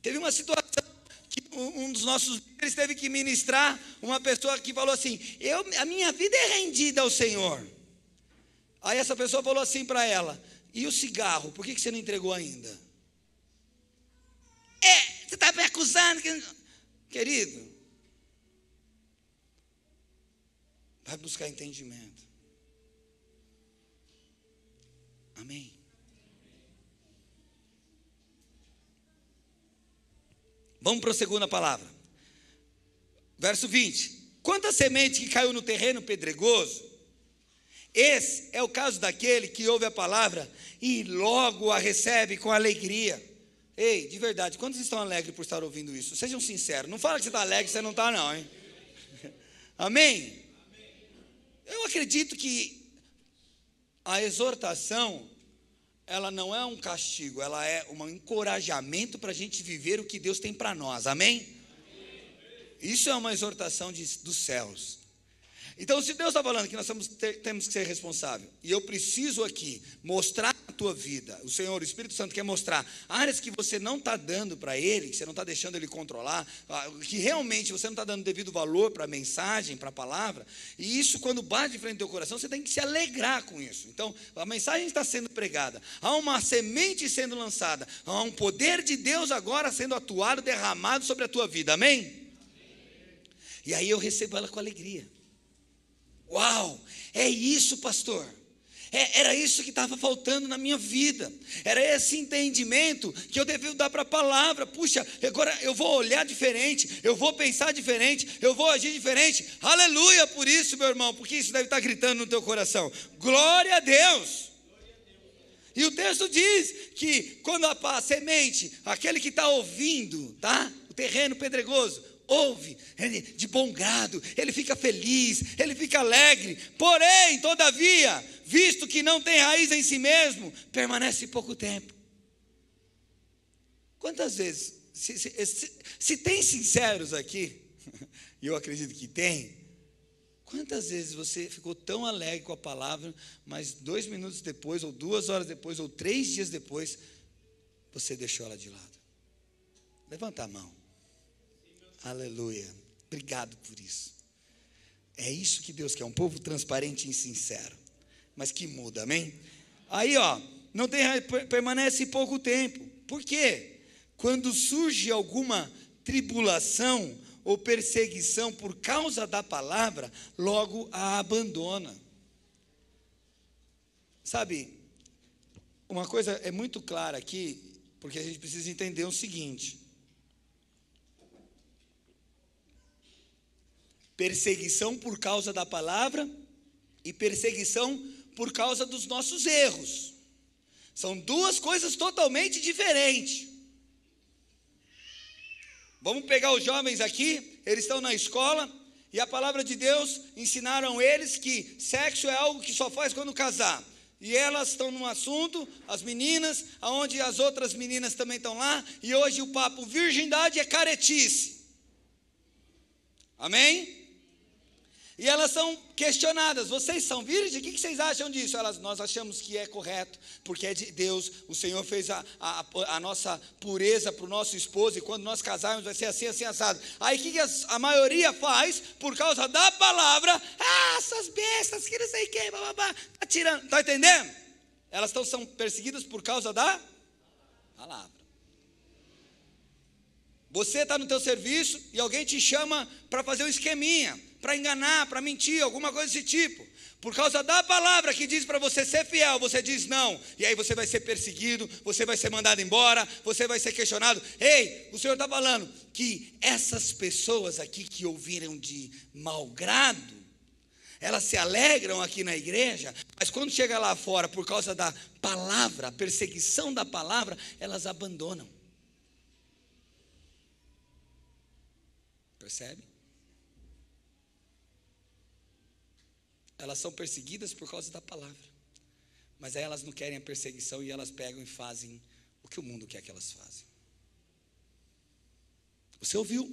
A: Teve uma situação que um dos nossos líderes teve que ministrar uma pessoa que falou assim: a minha vida é rendida ao Senhor. Aí essa pessoa falou assim para ela: e o cigarro, por que você não entregou ainda? Você está me acusando? Querido, vai buscar entendimento. Amém? Vamos para a segunda palavra. Verso 20. Quanto à semente que caiu no terreno pedregoso, esse é o caso daquele que ouve a palavra e logo a recebe com alegria. Ei, de verdade, quantos estão alegres por estar ouvindo isso? Sejam sinceros, não fala que você está alegre, você não está não, hein? Amém? Eu acredito que a exortação, ela não é um castigo, ela é um encorajamento para a gente viver o que Deus tem para nós, amém? Isso é uma exortação dos céus. Então, se Deus está falando que nós temos que ser responsáveis, e eu preciso aqui mostrar a tua vida, o Senhor, o Espírito Santo quer mostrar áreas que você não está dando para Ele, que você não está deixando Ele controlar, que realmente você não está dando devido valor para a mensagem, para a palavra, e isso quando bate de frente do teu coração, você tem que se alegrar com isso. Então, a mensagem está sendo pregada, há uma semente sendo lançada, há um poder de Deus agora sendo atuado, derramado sobre a tua vida, amém? E aí eu recebo ela com alegria. Uau, é isso, pastor. Era isso que estava faltando na minha vida. Era esse entendimento que eu devia dar para a palavra. Puxa, agora eu vou olhar diferente, eu vou pensar diferente, eu vou agir diferente. Aleluia por isso, meu irmão, porque isso deve estar gritando no teu coração. Glória a Deus. E o texto diz que quando a semente, aquele que está ouvindo, tá? O terreno pedregoso, ouve, ele de bom grado, ele fica feliz, ele fica alegre, porém, todavia, visto que não tem raiz em si mesmo, permanece pouco tempo. Quantas vezes, se tem sinceros aqui, e eu acredito que tem, quantas vezes você ficou tão alegre com a palavra, mas 2 minutos depois, ou 2 horas depois, ou 3 dias depois, você deixou ela de lado? Levanta a mão. Aleluia, obrigado por isso. É isso que Deus quer, um povo transparente e sincero, mas que muda, amém? Aí não tem, permanece pouco tempo. Por quê? Quando surge alguma tribulação ou perseguição por causa da palavra, logo a abandona. Sabe, uma coisa é muito clara aqui, porque a gente precisa entender o seguinte: perseguição por causa da palavra e perseguição por causa dos nossos erros. São 2 coisas totalmente diferentes. Vamos pegar os jovens aqui, eles estão na escola, e a palavra de Deus ensinaram eles que sexo é algo que só faz quando casar. E elas estão num assunto, as meninas, onde as outras meninas também estão lá, e hoje o papo virgindade é caretice. Amém? E elas são questionadas: vocês são virgens? O que vocês acham disso? Nós achamos que é correto, porque é de Deus. O Senhor fez a nossa pureza para o nosso esposo, e quando nós casarmos vai ser assim, assim, assado. Aí o que a maioria faz, por causa da palavra? Essas bestas, que não sei o que, bababá, está tirando, está entendendo? Elas são perseguidas por causa da palavra. Você está no teu serviço e alguém te chama para fazer um esqueminha, para enganar, para mentir, alguma coisa desse tipo. Por causa da palavra que diz para você ser fiel, você diz não. E aí você vai ser perseguido, você vai ser mandado embora, você vai ser questionado. Ei, o Senhor está falando que essas pessoas aqui que ouviram de mau grado, elas se alegram aqui na igreja, mas quando chega lá fora, por causa da palavra, a perseguição da palavra, elas abandonam. Percebe? Elas são perseguidas por causa da palavra, mas aí elas não querem a perseguição e elas pegam e fazem o que o mundo quer que elas façam. Você ouviu,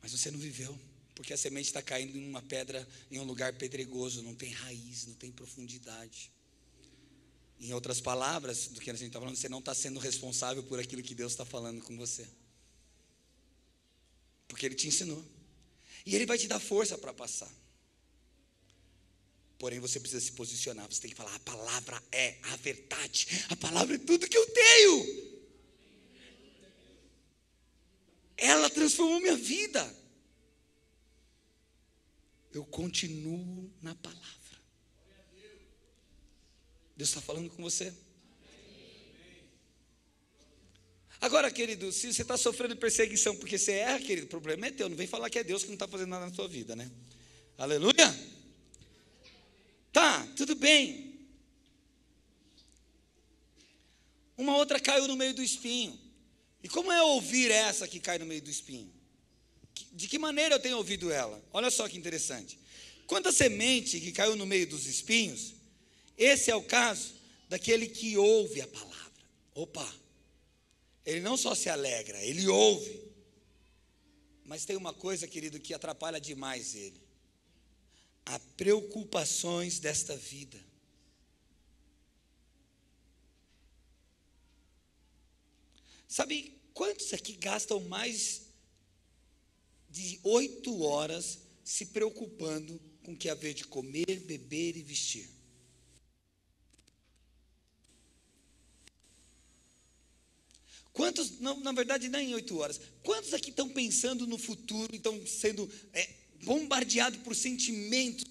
A: mas você não viveu, porque a semente está caindo em uma pedra, em um lugar pedregoso, não tem raiz, não tem profundidade. Em outras palavras, do que a gente está falando, você não está sendo responsável por aquilo que Deus está falando com você, porque Ele te ensinou, e Ele vai te dar força para passar. Porém você precisa se posicionar, você tem que falar: a palavra é a verdade, a palavra é tudo que eu tenho, ela transformou minha vida, eu continuo na palavra. Deus está falando com você. Agora, querido, se você está sofrendo perseguição porque você erra, querido, o problema é teu, não vem falar que é Deus que não está fazendo nada na sua vida, né? Aleluia. Tá, tudo bem. Uma outra caiu no meio do espinho. E como é ouvir essa que cai no meio do espinho? De que maneira eu tenho ouvido ela? Olha só que interessante. Quando a semente que caiu no meio dos espinhos, esse é o caso daquele que ouve a palavra. Opa, ele não só se alegra, ele ouve. Mas tem uma coisa, querido, que atrapalha demais ele: há preocupações desta vida. Sabe quantos aqui gastam mais de 8 horas se preocupando com o que haver de comer, beber e vestir? Quantos, não, na verdade nem 8 horas, quantos aqui estão pensando no futuro, estão sendo bombardeado por sentimentos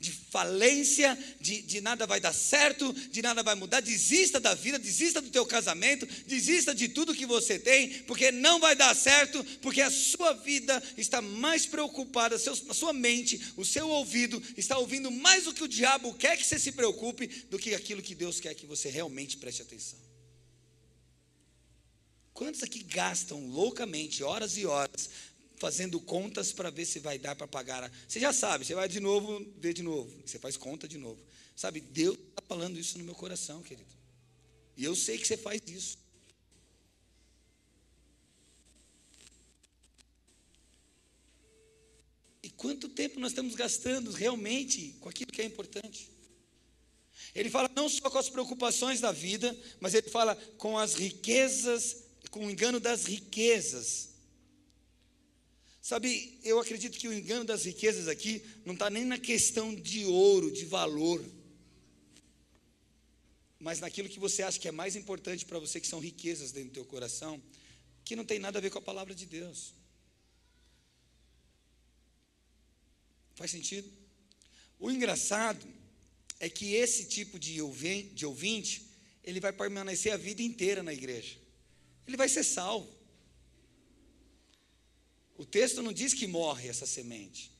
A: de falência, de nada vai dar certo, de nada vai mudar? Desista da vida, desista do teu casamento, desista de tudo que você tem, porque não vai dar certo, porque a sua vida está mais preocupada, a sua mente, o seu ouvido está ouvindo mais o que o diabo quer que você se preocupe, do que aquilo que Deus quer que você realmente preste atenção. Quantos aqui gastam loucamente horas e horas fazendo contas para ver se vai dar para pagar? Você já sabe, você vai de novo, vê de novo, você faz conta de novo. Sabe, Deus está falando isso no meu coração, querido. E eu sei que você faz isso. E quanto tempo nós estamos gastando realmente com aquilo que é importante? Ele fala não só com as preocupações da vida, mas ele fala com as riquezas, com o engano das riquezas. Sabe, eu acredito que o engano das riquezas aqui não está nem na questão de ouro, de valor, mas naquilo que você acha que é mais importante para você, que são riquezas dentro do teu coração, que não tem nada a ver com a palavra de Deus. Faz sentido? O engraçado é que esse tipo de ouvinte, ele vai permanecer a vida inteira na igreja. Ele vai ser salvo. O texto não diz que morre essa semente.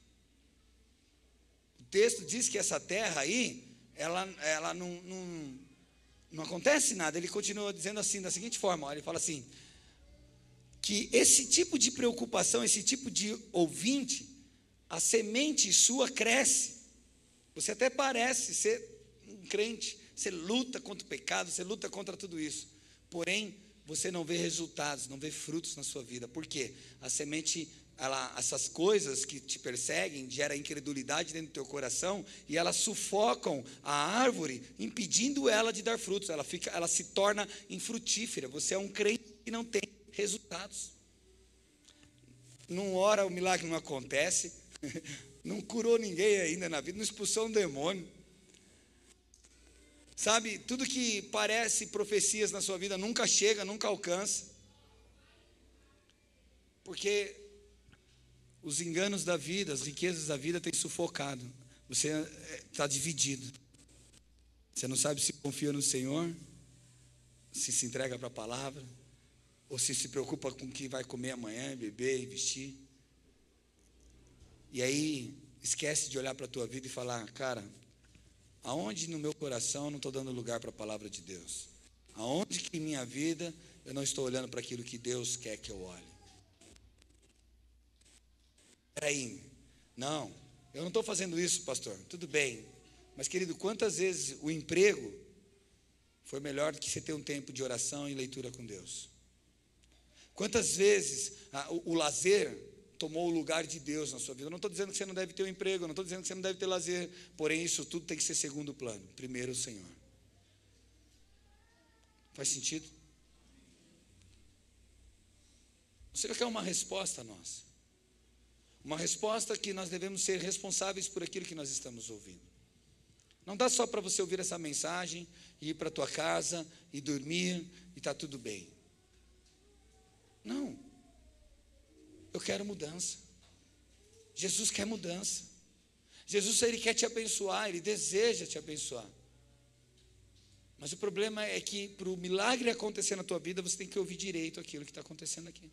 A: O texto diz que essa terra aí, ela não acontece nada. Ele continua dizendo assim, da seguinte forma, ó, ele fala assim, que esse tipo de preocupação, esse tipo de ouvinte, a semente sua cresce. Você até parece ser um crente, você luta contra o pecado, você luta contra tudo isso, porém, você não vê resultados, não vê frutos na sua vida. Por quê? A semente essas coisas que te perseguem geram incredulidade dentro do teu coração e elas sufocam a árvore, impedindo ela de dar frutos. Ela se torna infrutífera. Você é um crente que não tem resultados. Não ora, o milagre não acontece. Não curou ninguém ainda na vida, não expulsou um demônio. Sabe, tudo que parece profecias na sua vida nunca chega, nunca alcança. Porque os enganos da vida, as riquezas da vida têm sufocado. Você está dividido. Você não sabe se confia no Senhor, se entrega para a palavra, ou se preocupa com o que vai comer amanhã, beber e vestir. E aí esquece de olhar para a tua vida e falar: cara, aonde no meu coração eu não estou dando lugar para a palavra de Deus? Aonde que em minha vida eu não estou olhando para aquilo que Deus quer que eu olhe? Peraí, não, eu não estou fazendo isso, pastor. Tudo bem, mas querido, quantas vezes o emprego foi melhor do que você ter um tempo de oração e leitura com Deus? Quantas vezes o lazer tomou o lugar de Deus na sua vida? Eu não estou dizendo que você não deve ter um emprego, eu não estou dizendo que você não deve ter lazer, porém isso tudo tem que ser segundo plano. Primeiro o Senhor. Faz sentido? O Senhor quer uma resposta a nós. Uma resposta que nós devemos ser responsáveis por aquilo que nós estamos ouvindo. Não dá só para você ouvir essa mensagem, e ir para a tua casa, e dormir, e está tudo bem. Não. Eu quero mudança. Jesus quer mudança. Jesus, Ele quer te abençoar, Ele deseja te abençoar. Mas o problema é que para o milagre acontecer na tua vida, você tem que ouvir direito aquilo que está acontecendo aqui.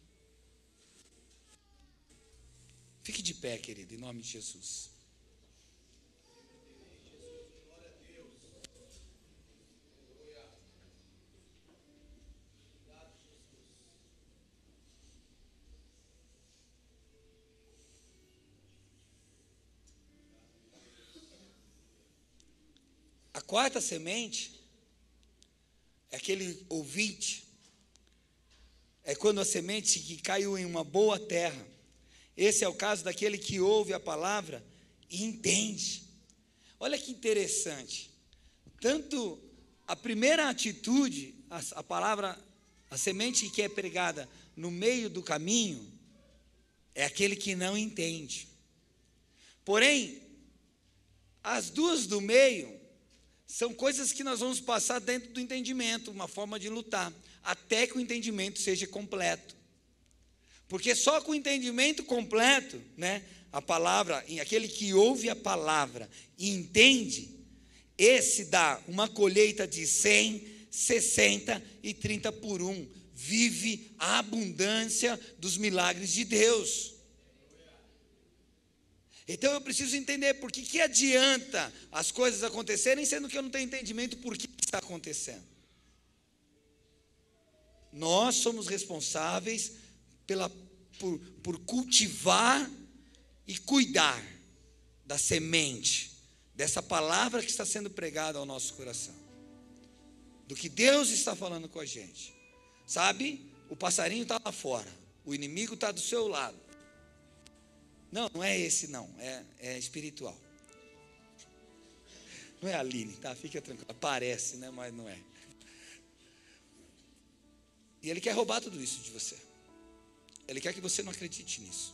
A: Fique de pé, querido, em nome de Jesus. A quarta semente é aquele ouvinte. É quando a semente que caiu em uma boa terra. Esse é o caso daquele que ouve a palavra e entende. Olha que interessante. Tanto a primeira atitude, a palavra, a semente que é pregada no meio do caminho, é aquele que não entende. Porém, as duas do meio são coisas que nós vamos passar dentro do entendimento, uma forma de lutar, até que o entendimento seja completo. Porque só com o entendimento completo, né, a palavra, aquele que ouve a palavra e entende, esse dá uma colheita de 100, 60 e 30 por 1. Vive a abundância dos milagres de Deus. Então eu preciso entender por que adianta as coisas acontecerem, sendo que eu não tenho entendimento por que está acontecendo. Nós somos responsáveis por cultivar e cuidar da semente, dessa palavra que está sendo pregada ao nosso coração, do que Deus está falando com a gente. Sabe, o passarinho está lá fora, o inimigo está do seu lado. Não, não é esse não, é espiritual. Não é a Aline, tá? Fica tranquilo, parece, né? Mas não é. E ele quer roubar tudo isso de você. Ele quer que você não acredite nisso.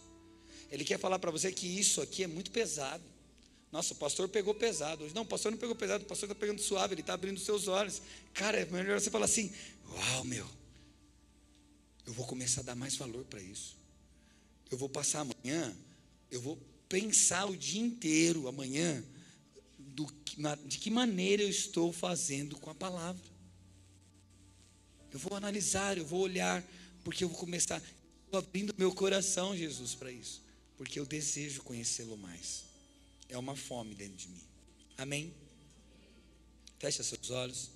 A: Ele quer falar para você que isso aqui é muito pesado. Nossa, o pastor pegou pesado hoje. Não, o pastor não pegou pesado, o pastor está pegando suave, ele está abrindo os seus olhos. Cara, é melhor você falar assim: uau, meu, eu vou começar a dar mais valor para isso. Eu vou passar amanhã, eu vou pensar o dia inteiro amanhã de que maneira eu estou fazendo com a palavra. Eu vou analisar, eu vou olhar, porque eu vou começar. Estou abrindo meu coração, Jesus, para isso, porque eu desejo conhecê-lo mais. É uma fome dentro de mim. Amém? Feche seus olhos.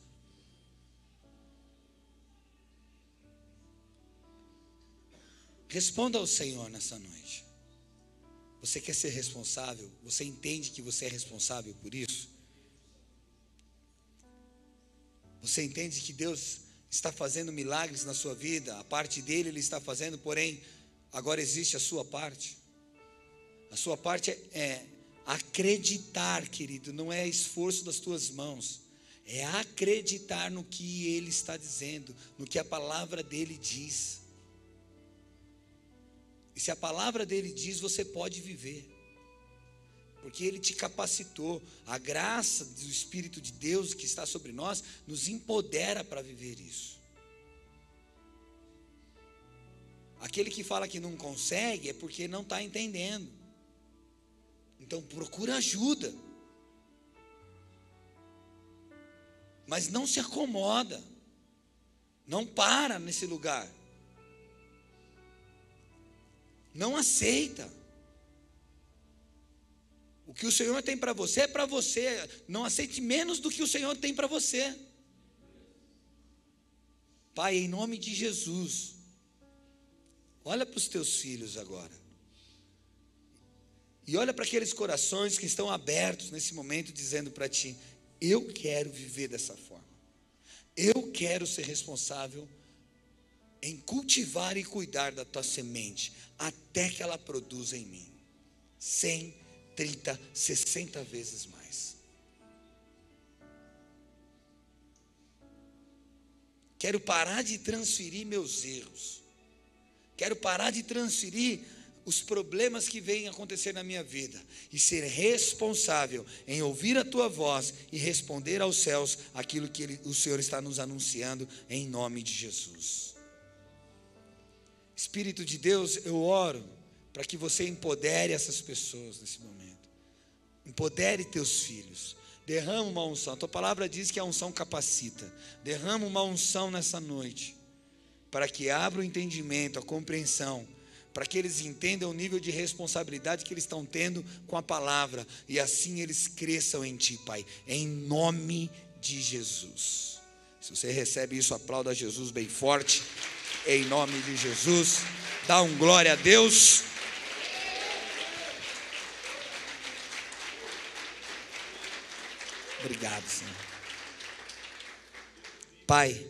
A: Responda ao Senhor nessa noite. Você quer ser responsável? Você entende que você é responsável por isso? Você entende que Deus está fazendo milagres na sua vida? A parte dele Ele está fazendo, porém, Agora existe a sua parte. A sua parte é acreditar, querido, não é esforço das tuas mãos, é acreditar no que Ele está dizendo, no que a palavra dEle diz. E se a palavra dEle diz, você pode viver, porque Ele te capacitou. A graça do Espírito de Deus que está sobre nós, nos empodera para viver isso. Aquele que fala que não consegue, é porque não está entendendo. Então procura ajuda, mas não se acomoda, não para nesse lugar, não aceita. O que o Senhor tem para você é para você, não aceite menos do que o Senhor tem para você. Pai, em nome de Jesus, olha para os teus filhos agora. E olha para aqueles corações que estão abertos nesse momento, dizendo para ti: eu quero viver dessa forma. Eu quero ser responsável em cultivar e cuidar da tua semente, até que ela produza em mim 100, 30, 60 vezes mais. Quero parar de transferir meus erros. Quero parar de transferir os problemas que vêm acontecer na minha vida e ser responsável em ouvir a tua voz e responder aos céus aquilo que o Senhor está nos anunciando, em nome de Jesus. Espírito de Deus, eu oro para que você empodere essas pessoas nesse momento. Empodere teus filhos. Derrama uma unção. A tua palavra diz que a unção capacita. Derrama uma unção nessa noite, para que abra o entendimento, a compreensão, para que eles entendam o nível de responsabilidade que eles estão tendo com a palavra, e assim eles cresçam em ti, Pai, em nome de Jesus. Se você recebe isso, aplauda Jesus bem forte, em nome de Jesus. Dá um glória a Deus. Obrigado, Senhor. Pai,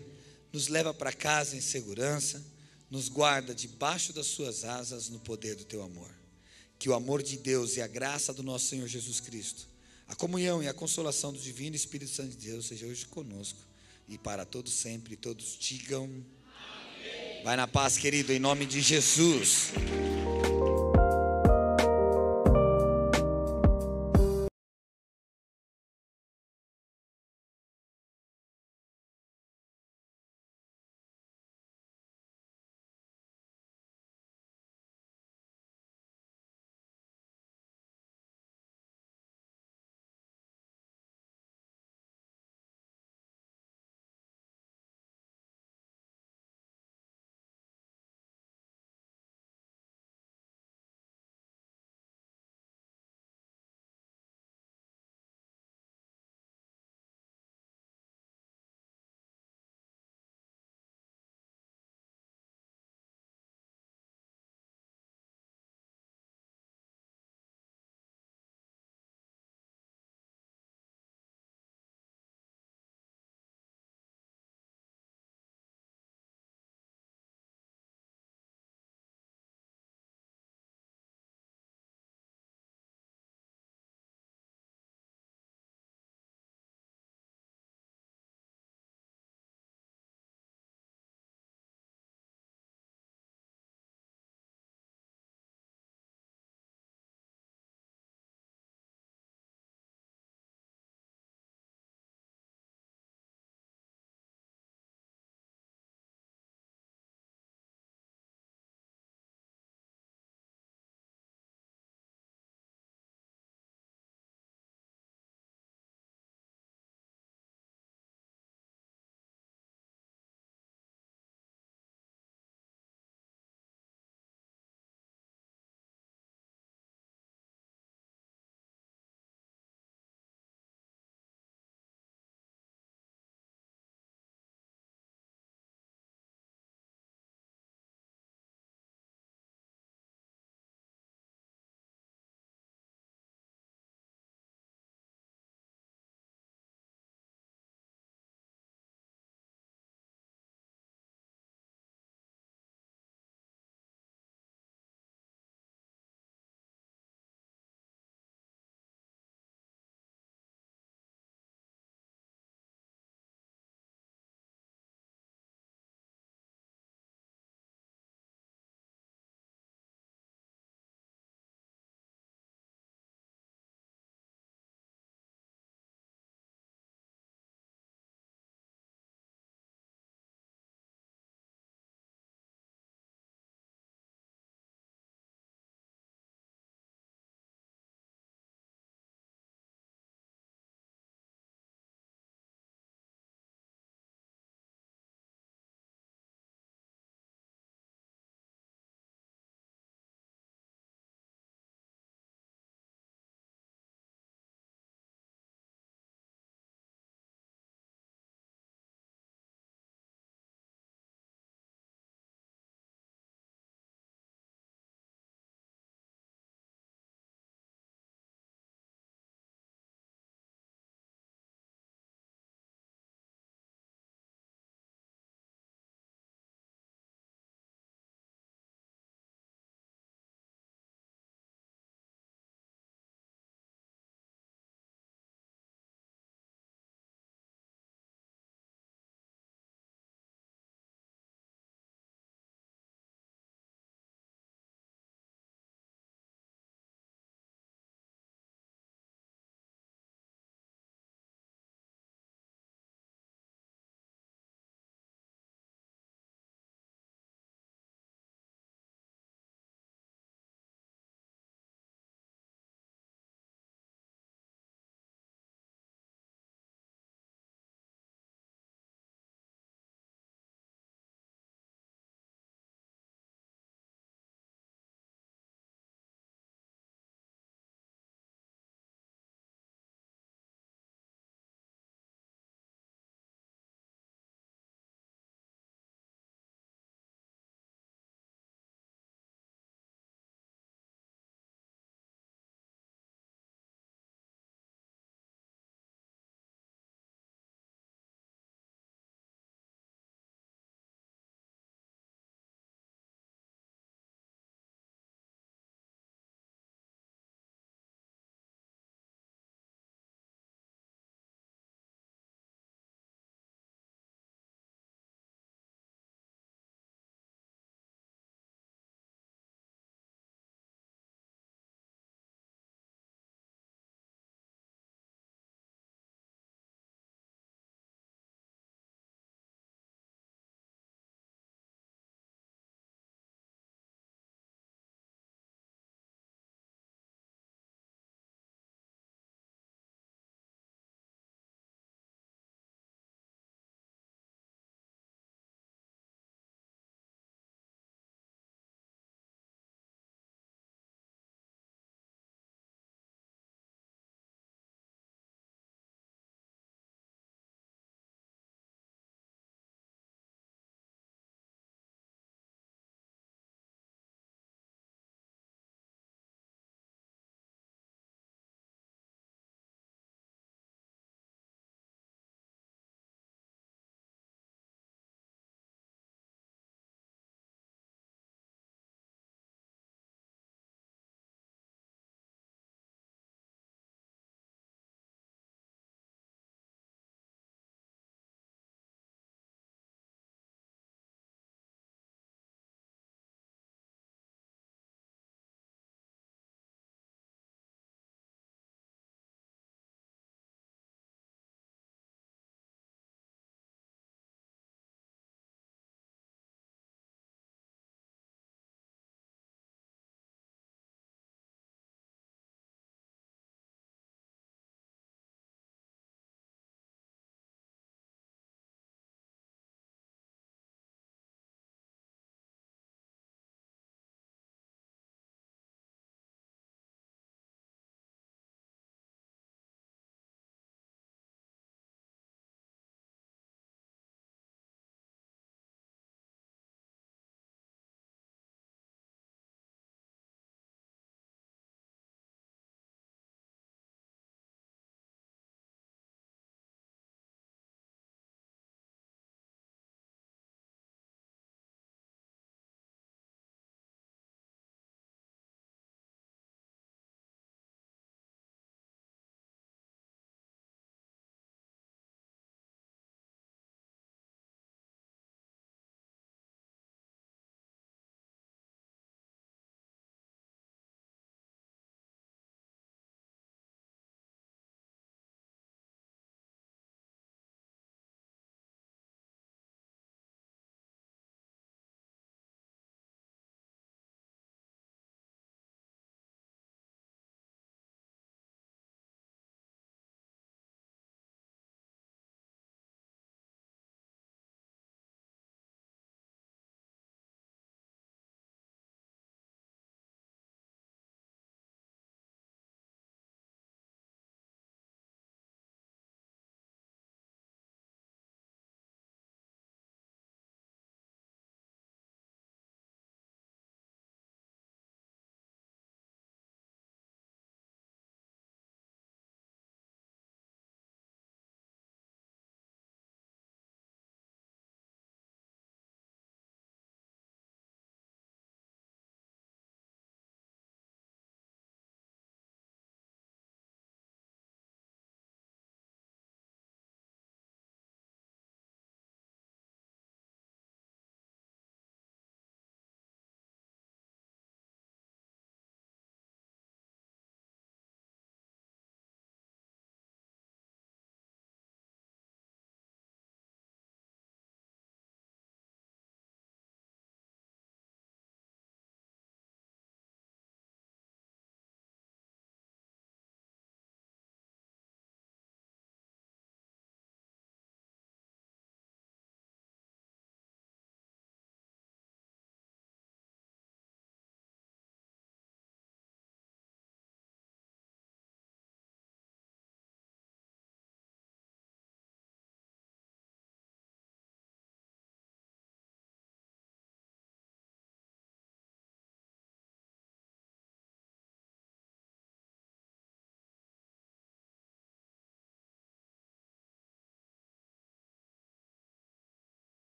A: nos leva para casa em segurança, nos guarda debaixo das suas asas no poder do teu amor. Que o amor de Deus e a graça do nosso Senhor Jesus Cristo, a comunhão e a consolação do Divino Espírito Santo de Deus seja hoje conosco e para todos sempre. Todos digam amém. Vai na paz, querido, em nome de Jesus.